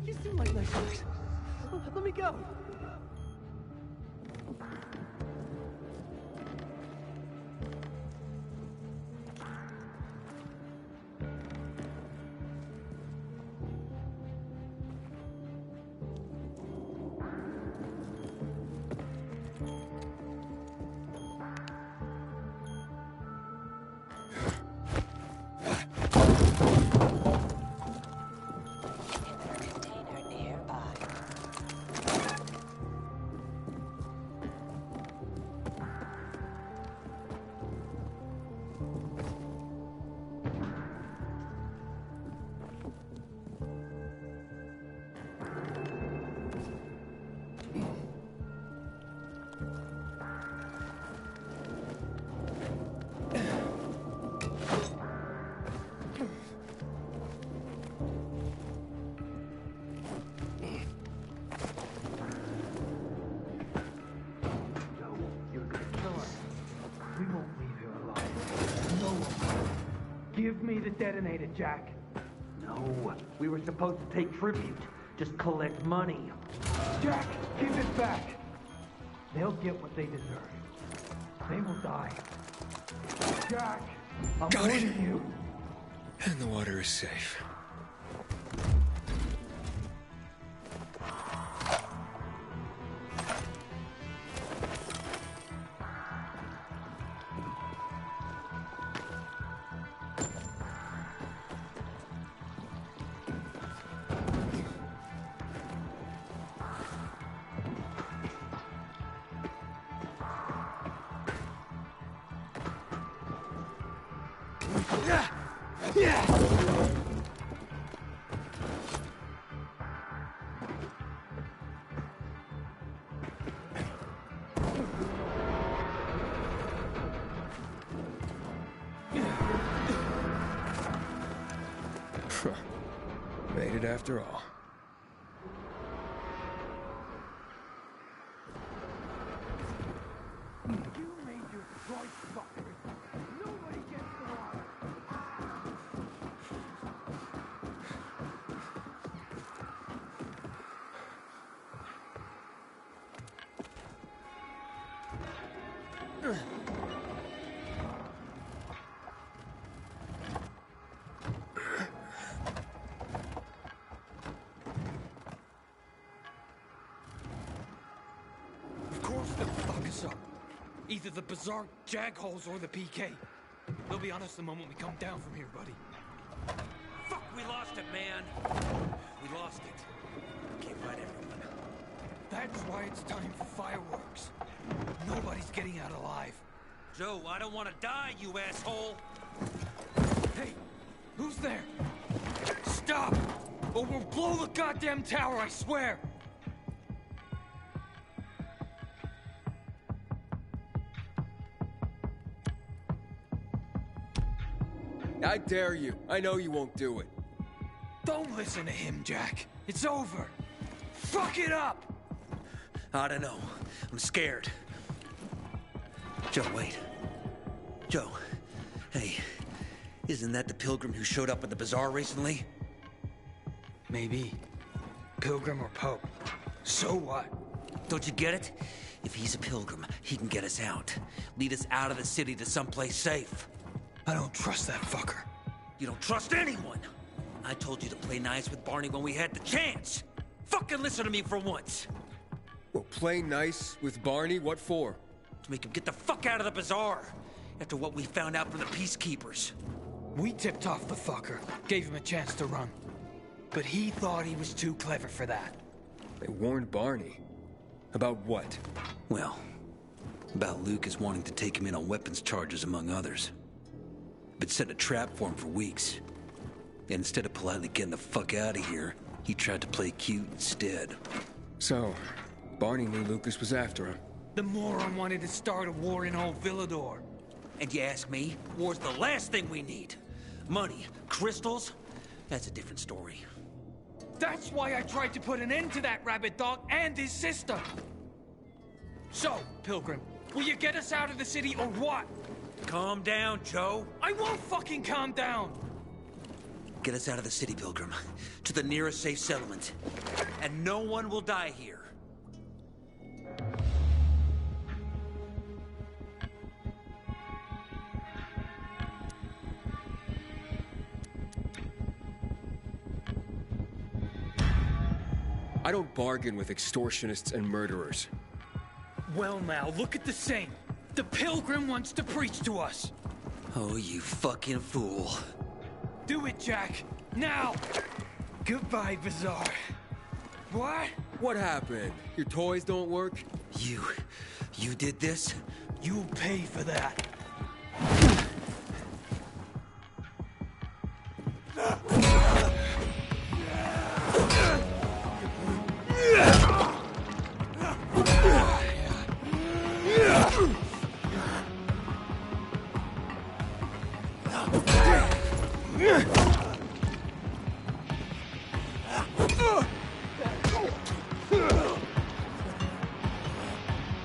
[SPEAKER 7] You seem like nice guys. Let me go.
[SPEAKER 9] Give me the detonator, Jack. No, we were supposed to take tribute. Just collect money. Jack, give it back. They'll get what they deserve. They will die. Jack, I'm warning you.
[SPEAKER 2] And the water is safe. Made it after all.
[SPEAKER 9] You made your choice, fuckers. Nobody gets the water.
[SPEAKER 6] Of course they'll fuck us up. Either the Bazaar jagholes or the PK. They'll be on us the moment we come down from here, buddy.
[SPEAKER 4] Fuck, we lost it, man. We lost it. Can't fight everyone.
[SPEAKER 6] That's why it's time for fireworks. Nobody's getting out alive.
[SPEAKER 4] Joe, I don't want to die, you asshole.
[SPEAKER 6] Hey, who's there? Stop! Or we'll blow the goddamn tower, I swear!
[SPEAKER 2] I dare you. I know you won't do it.
[SPEAKER 6] Don't listen to him, Jack. It's over. Fuck it up!
[SPEAKER 4] I don't know. I'm scared. Joe, wait. Joe. Hey, isn't that the pilgrim who showed up at the bazaar recently?
[SPEAKER 6] Maybe. Pilgrim or Pope. So what?
[SPEAKER 4] Don't you get it? If he's a pilgrim, he can get us out. Lead us out of the city to someplace safe.
[SPEAKER 6] I don't trust that fucker.
[SPEAKER 4] You don't trust anyone. I told you to play nice with Barney when we had the chance. Fucking listen to me for once.
[SPEAKER 2] Well, play nice with Barney? What for?
[SPEAKER 4] To make him get the fuck out of the bazaar. After what we found out from the peacekeepers.
[SPEAKER 6] We tipped off the fucker. Gave him a chance to run. But he thought he was too clever for that.
[SPEAKER 2] They warned Barney. About what?
[SPEAKER 4] Well, about Lucas wanting to take him in on weapons charges, among others. Been setting a trap for him for weeks. And instead of politely getting the fuck out of here, he tried to play cute instead.
[SPEAKER 2] So, Barney knew Lucas was after him.
[SPEAKER 6] The moron wanted to start a war in old Villador.
[SPEAKER 4] And you ask me, war's the last thing we need. Money, crystals, that's a different story.
[SPEAKER 6] That's why I tried to put an end to that rabbit dog and his sister. So, Pilgrim, will you get us out of the city or what?
[SPEAKER 4] Calm down, Joe.
[SPEAKER 6] I won't fucking calm down.
[SPEAKER 4] Get us out of the city, Pilgrim. To the nearest safe settlement. And no one will die here.
[SPEAKER 2] I don't bargain with extortionists and murderers.
[SPEAKER 6] Well now, look at the same. The Pilgrim wants to preach to us.
[SPEAKER 4] Oh, you fucking fool.
[SPEAKER 6] Do it, Jack. Now! Goodbye, Bazaar. What?
[SPEAKER 2] What happened? Your toys don't work?
[SPEAKER 4] You did this?
[SPEAKER 6] You'll pay for that.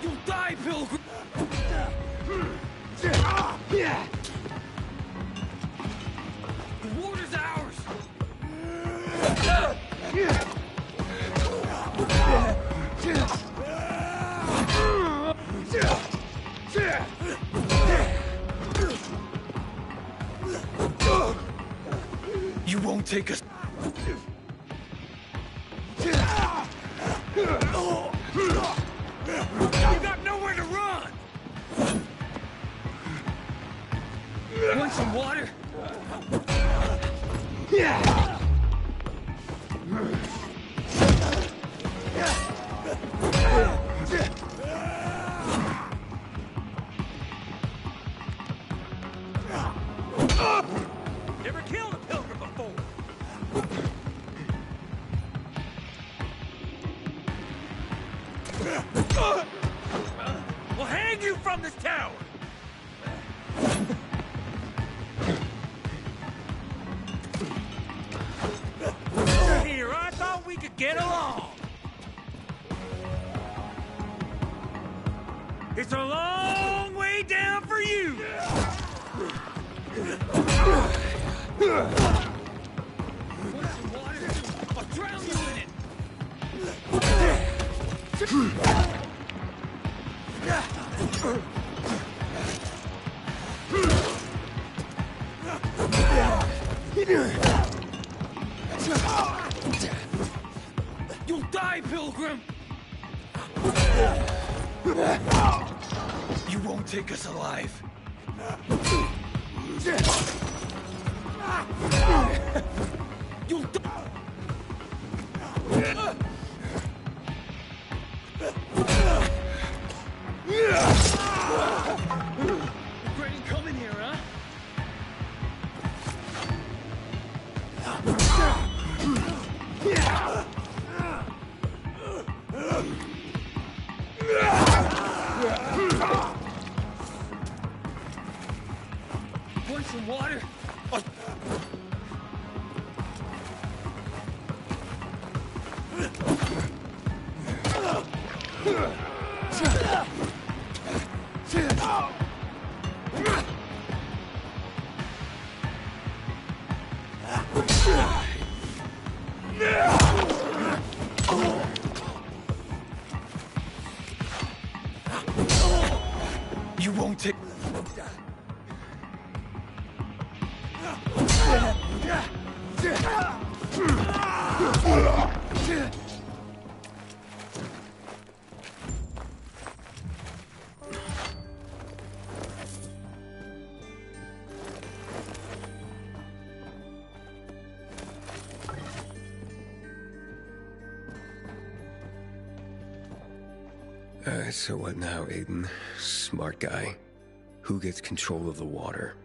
[SPEAKER 6] You'll die, Pilgrim! You won't take us. You got nowhere to run! Want some water?
[SPEAKER 4] Never killed a pilgrim before. We'll hang you from this tower! Here, I thought we could get along. It's a long way down for you!
[SPEAKER 6] Want some water? I'll drown you in it! You'll die, Pilgrim! You won't take us alive. You'll die! Regretting coming here, huh? Want some water? You won't take...
[SPEAKER 2] So what now, Aiden? Smart guy. Who gets control of the water?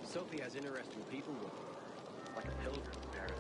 [SPEAKER 10] Sophie has interesting people with her, like a pilgrim, apparently.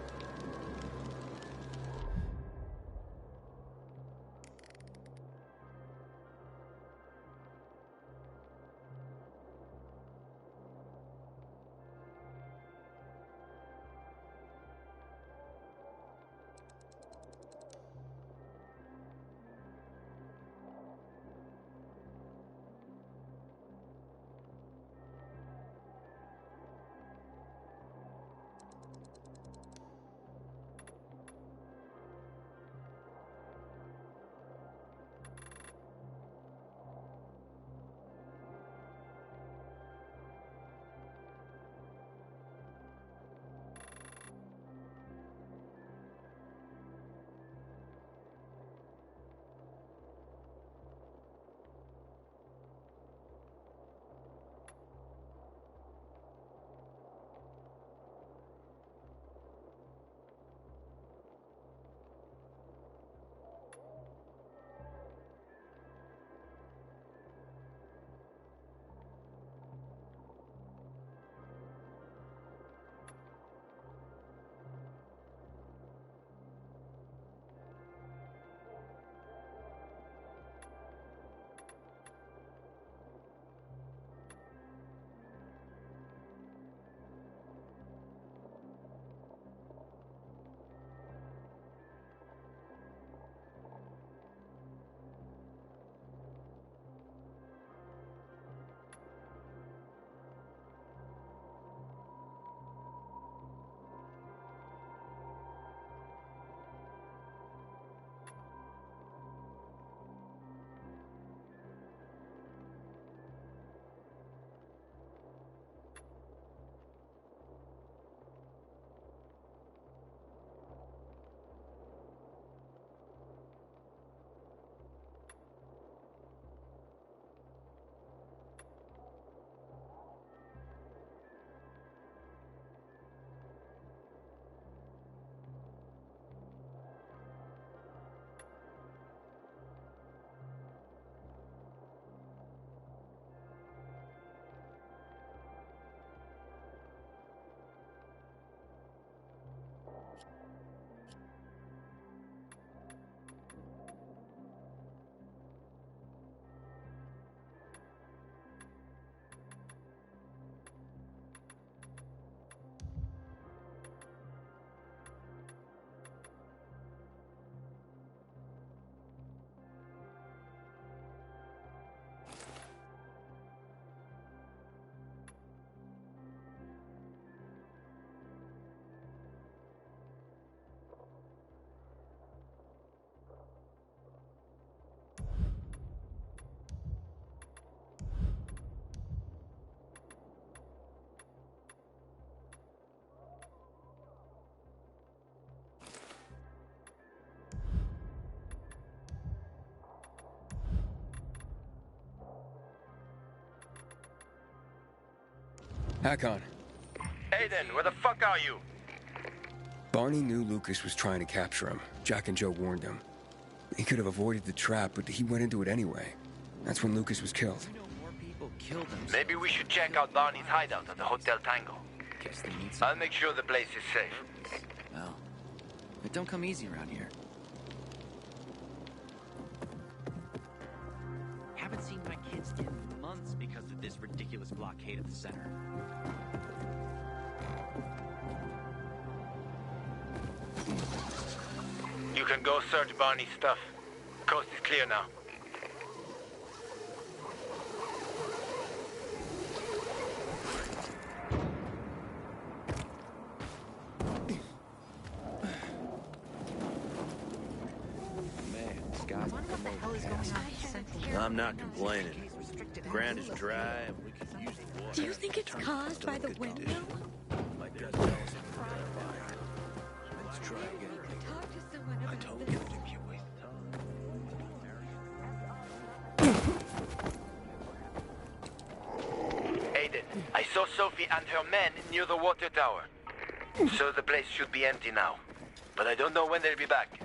[SPEAKER 2] Hakon.
[SPEAKER 18] Aiden, where the fuck are you?
[SPEAKER 2] Barney knew Lucas was trying to capture him. Jack and Joe warned him. He could have avoided the trap, but he went into it anyway. That's when Lucas was killed.
[SPEAKER 18] Maybe we should check out Barney's hideout at the Hotel Tango. I'll make sure the place is safe.
[SPEAKER 17] Well, it don't come easy around here. Haven't seen my kids in months because of this ridiculous blockade at the center.
[SPEAKER 18] You can go search Barney's stuff. Coast is clear now.
[SPEAKER 12] I'm not complaining. Ground is dry and we can use the water.
[SPEAKER 15] Do you think it's caused by the window?
[SPEAKER 12] Like that Let's try again. I told you if you waste time.
[SPEAKER 18] Aiden, I saw Sophie and her men near the water tower. So the place should be empty now. But I don't know when they'll be back.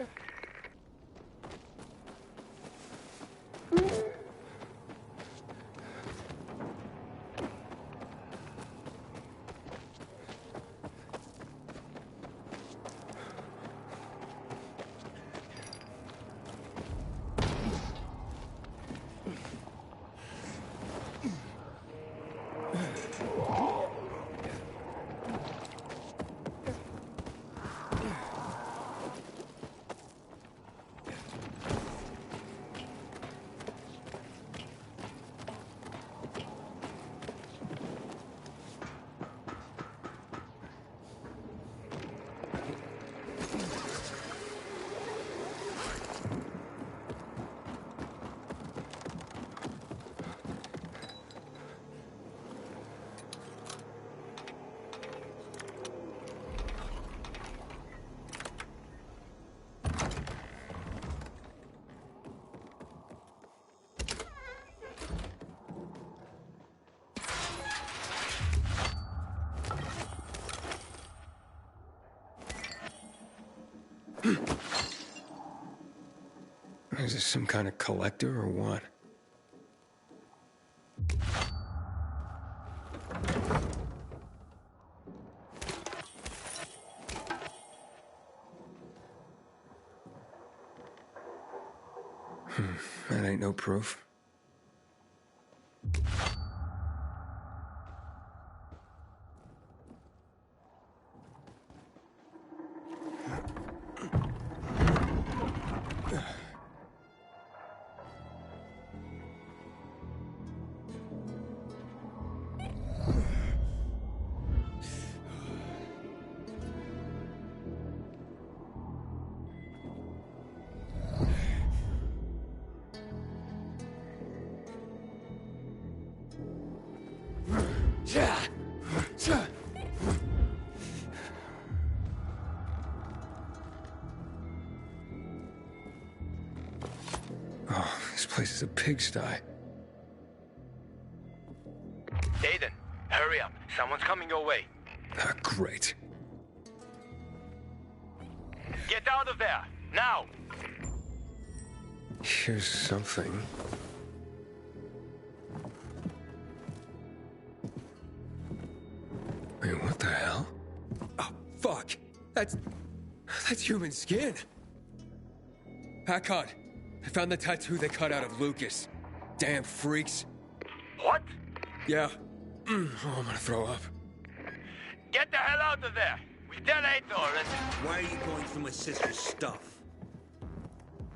[SPEAKER 2] Is this some kind of collector or what? That ain't no proof. Oh, this place is a pigsty.
[SPEAKER 18] Aiden, hurry up. Someone's coming your way.
[SPEAKER 2] Ah, great.
[SPEAKER 18] Get out of there, now!
[SPEAKER 2] Here's something. Wait, what the hell? Oh, fuck! That's human skin! Hakon! I found the tattoo they cut out of Lucas. Damn freaks.
[SPEAKER 18] What?
[SPEAKER 2] Yeah. Oh, I'm gonna throw up.
[SPEAKER 18] Get the hell out of there! We detonate already!
[SPEAKER 4] Why are you going through my sister's stuff?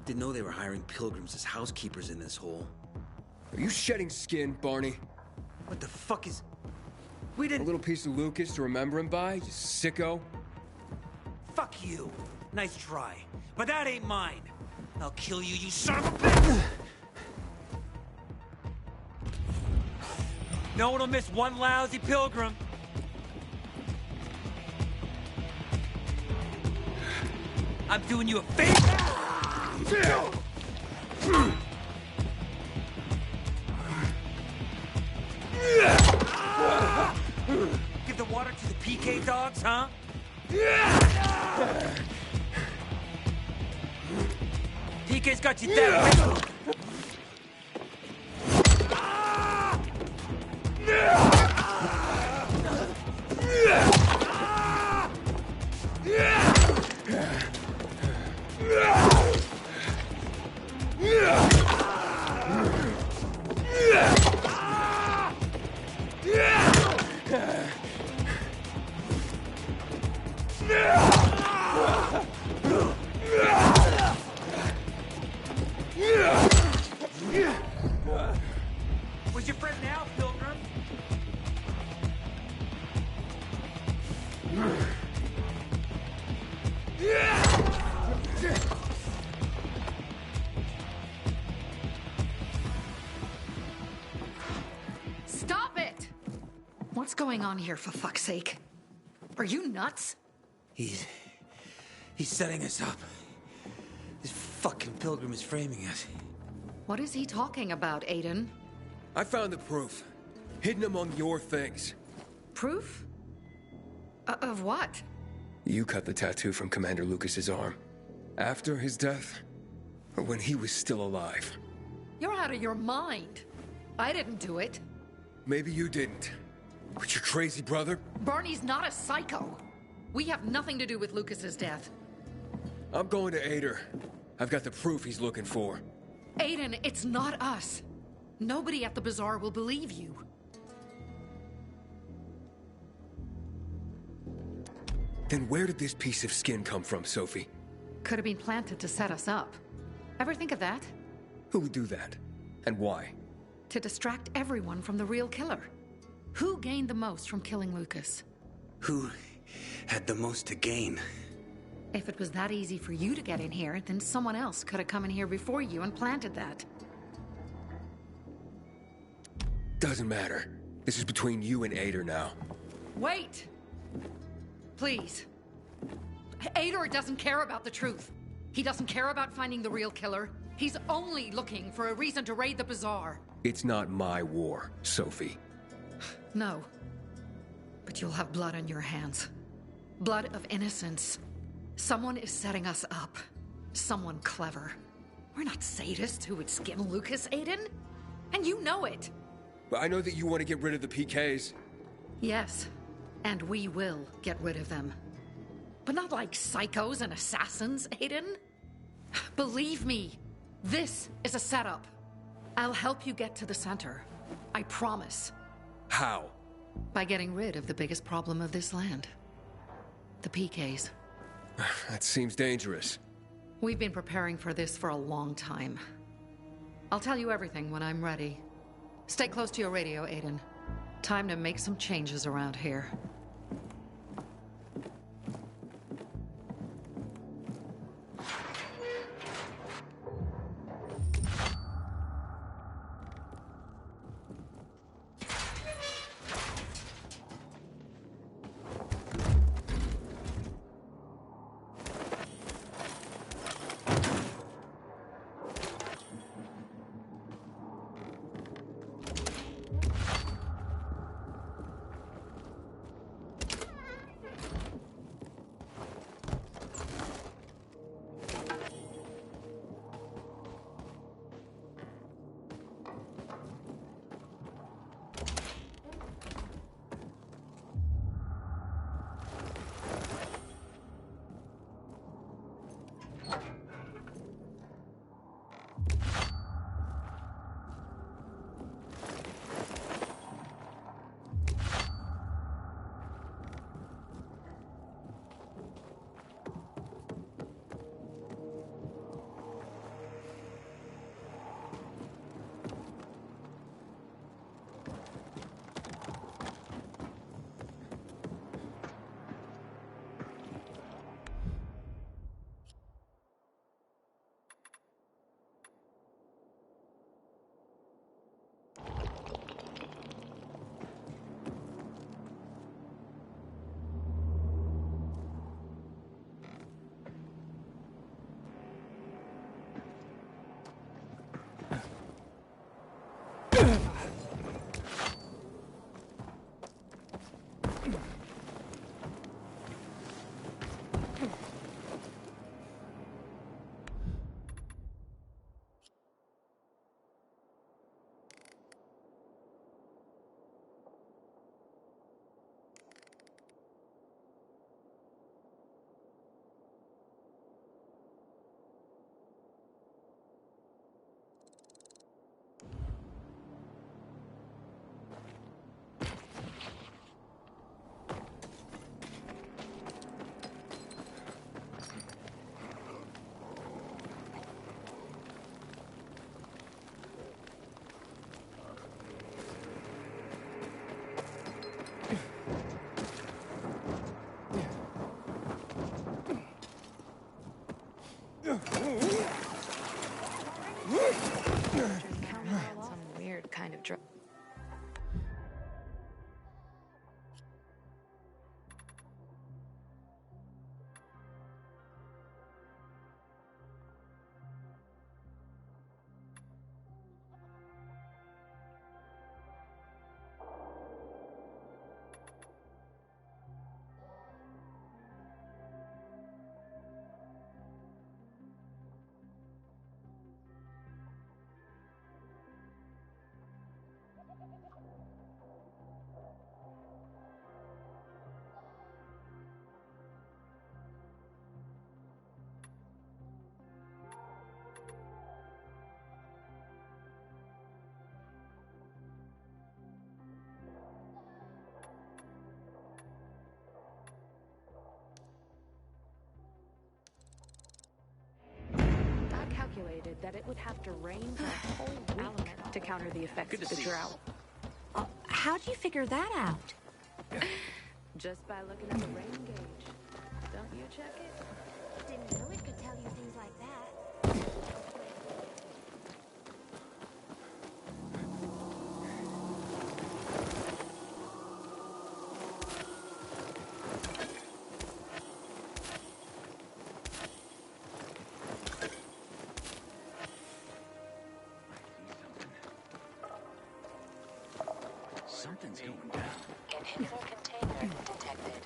[SPEAKER 4] Didn't know they were hiring pilgrims as housekeepers in this hole.
[SPEAKER 2] Are you shedding skin, Barney?
[SPEAKER 4] What the fuck is... We didn't...
[SPEAKER 2] A little piece of Lucas to remember him by, you sicko?
[SPEAKER 4] Fuck you. Nice try. But that ain't mine. I'll kill you, you son of a bitch! No one will miss one lousy pilgrim. I'm doing you a favor! PK dogs, huh? PK's got you that way. Where's your friend now, Pilgrim?
[SPEAKER 3] Stop it! What's going on here, for fuck's sake? Are you nuts?
[SPEAKER 4] He's setting us up. This fucking Pilgrim is framing us.
[SPEAKER 3] What is he talking about, Aiden?
[SPEAKER 2] I found the proof. Hidden among your things.
[SPEAKER 3] Proof? Of what?
[SPEAKER 2] You cut the tattoo from Commander Lucas's arm. After his death? Or when he was still alive?
[SPEAKER 3] You're out of your mind. I didn't do it.
[SPEAKER 2] Maybe you didn't. But your crazy brother?
[SPEAKER 3] Barney's not a psycho. We have nothing to do with Lucas's death.
[SPEAKER 2] I'm going to Ader. I've got the proof he's looking for.
[SPEAKER 3] Aiden, it's not us. Nobody at the bazaar will believe you.
[SPEAKER 2] Then where did this piece of skin come from, Sophie?
[SPEAKER 3] Could have been planted to set us up. Ever think of that?
[SPEAKER 2] Who would do that? And why?
[SPEAKER 3] To distract everyone from the real killer. Who gained the most from killing Lucas?
[SPEAKER 4] Who had the most to gain?
[SPEAKER 3] If it was that easy for you to get in here, then someone else could have come in here before you and planted that.
[SPEAKER 2] Doesn't matter. This is between you and Ader now.
[SPEAKER 3] Wait! Please. Ader doesn't care about the truth. He doesn't care about finding the real killer. He's only looking for a reason to raid the bazaar.
[SPEAKER 2] It's not my war, Sophie.
[SPEAKER 3] No. But you'll have blood on your hands. Blood of innocence. Someone is setting us up. Someone clever. We're not sadists who would skin Lucas, Aiden. And you know it.
[SPEAKER 2] But I know that you want to get rid of the PKs.
[SPEAKER 3] Yes. And we will get rid of them. But not like psychos and assassins, Aiden. Believe me, this is a setup. I'll help you get to the center. I promise.
[SPEAKER 2] How?
[SPEAKER 3] By getting rid of the biggest problem of this land. The PKs.
[SPEAKER 2] That seems dangerous.
[SPEAKER 3] We've been preparing for this for a long time. I'll tell you everything when I'm ready. Stay close to your radio, Aiden. Time to make some changes around here.
[SPEAKER 15] that it would have to rain for a whole week to counter the effects of the drought.
[SPEAKER 1] How'd you figure that out?
[SPEAKER 15] Just by looking at the rain gauge. Don't you check it?
[SPEAKER 1] Didn't know it could tell you things like that.
[SPEAKER 21] Something's going down.
[SPEAKER 8] Inhibitor container detected.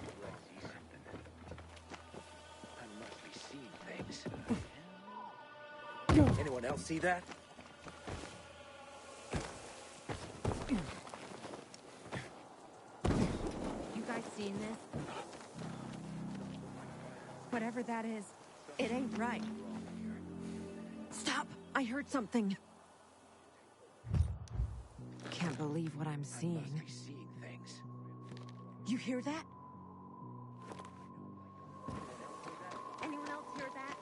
[SPEAKER 12] I must be seeing things. Anyone else see that?
[SPEAKER 15] You guys seen this? Whatever that is, it ain't right. Stop! I heard something. Can't believe what I'm seeing.
[SPEAKER 12] Seeing things.
[SPEAKER 15] You hear that? Anyone else hear that?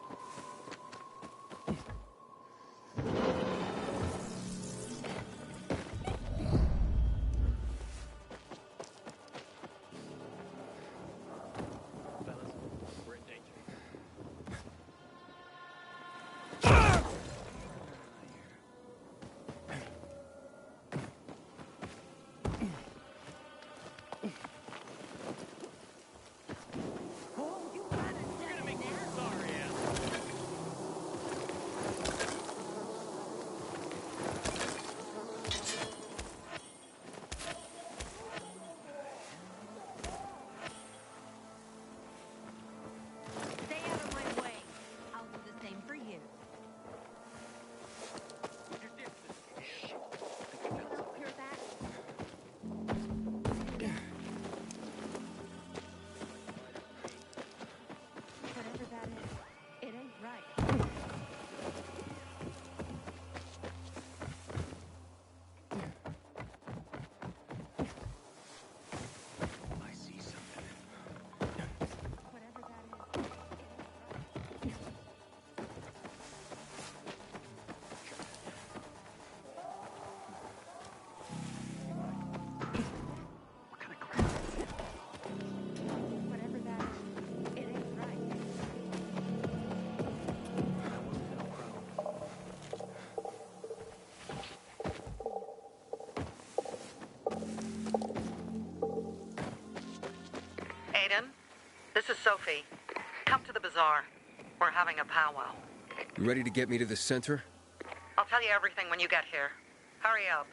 [SPEAKER 10] We're in danger.
[SPEAKER 15] Stay out of my way. I'll do the same for you. Anyone else hear that? Whatever that is, it ain't right.
[SPEAKER 12] I see something.
[SPEAKER 15] Whatever that is, it ain't right. Whatever that is, it ain't right.
[SPEAKER 11] Aiden, this is Sophie. Come to the bazaar. We're having a powwow.
[SPEAKER 2] You ready to get me to the center?
[SPEAKER 11] I'll tell you everything when you get here. Hurry up.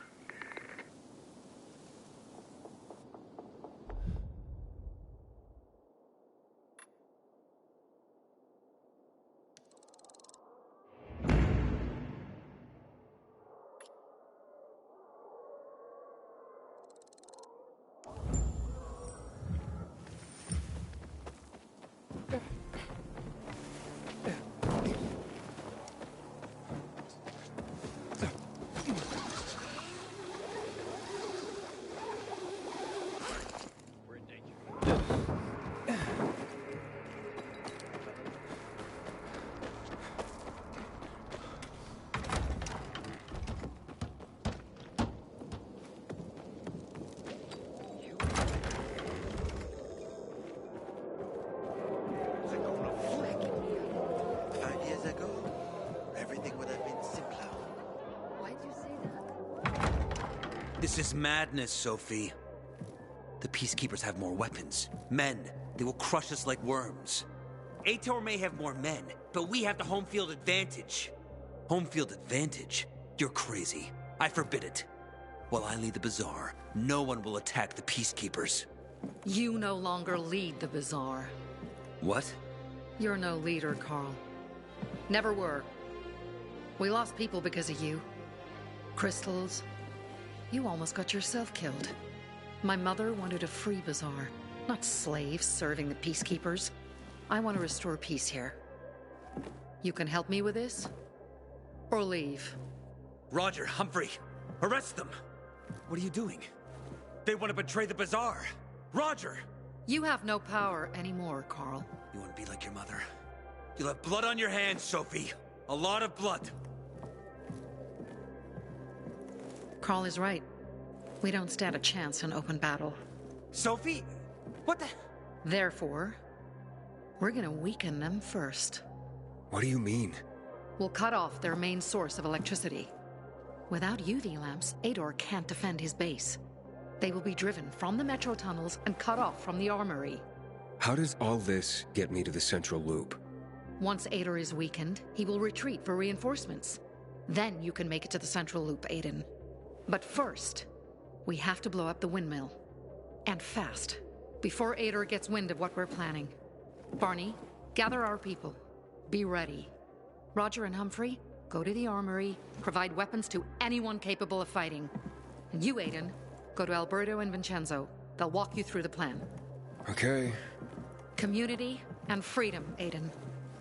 [SPEAKER 4] This is madness, Sophie. The Peacekeepers have more weapons. Men. They will crush us like worms. Aitor may have more men, but we have the home field advantage. Home field advantage? You're crazy. I forbid it. While I lead the bazaar, no one will attack the Peacekeepers.
[SPEAKER 3] You no longer lead the bazaar.
[SPEAKER 4] What?
[SPEAKER 3] You're no leader, Carl. Never were. We lost people because of you. Crystals. You almost got yourself killed. My mother wanted a free bazaar, not slaves serving the Peacekeepers. I want to restore peace here. You can help me with this? Or leave?
[SPEAKER 4] Roger, Humphrey, arrest them! What are you doing? They want to betray the bazaar! Roger!
[SPEAKER 3] You have no power anymore, Carl.
[SPEAKER 4] You want to be like your mother? You'll have blood on your hands, Sophie. A lot of blood.
[SPEAKER 3] Carl is right. We don't stand a chance in open battle.
[SPEAKER 4] Sophie? What the...
[SPEAKER 3] Therefore, we're gonna weaken them first.
[SPEAKER 2] What do you mean?
[SPEAKER 3] We'll cut off their main source of electricity. Without UV lamps, Ador can't defend his base. They will be driven from the metro tunnels and cut off from the armory.
[SPEAKER 2] How does all this get me to the central loop?
[SPEAKER 3] Once Ador is weakened, he will retreat for reinforcements. Then you can make it to the central loop, Aiden. But first, we have to blow up the windmill. And fast, before Ador gets wind of what we're planning. Barney, gather our people. Be ready. Roger and Humphrey, go to the armory, provide weapons to anyone capable of fighting. And you, Aiden, go to Alberto and Vincenzo. They'll walk you through the plan.
[SPEAKER 2] Okay.
[SPEAKER 3] Community and freedom, Aiden.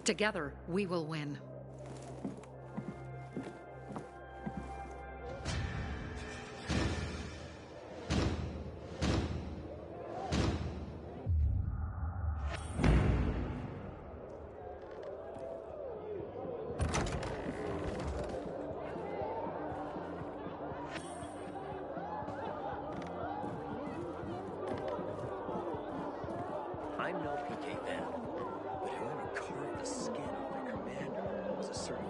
[SPEAKER 3] Together, we will win.
[SPEAKER 12] I'm no PK fan, but whoever carved the skin off their commander was a certified...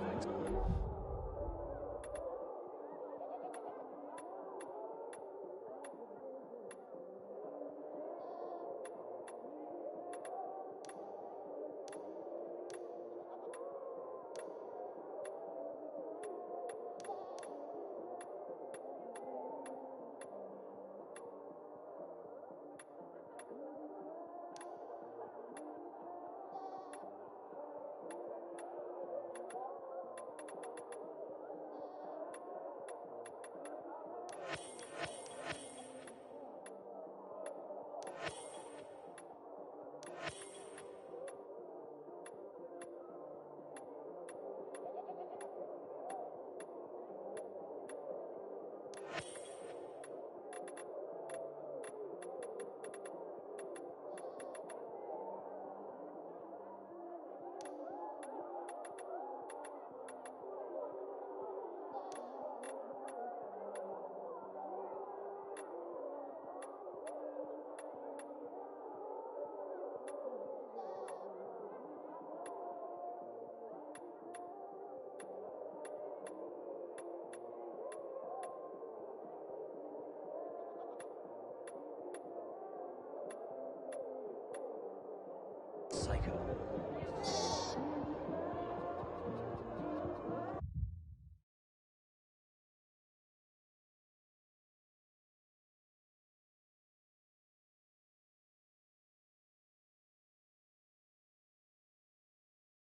[SPEAKER 12] Psycho.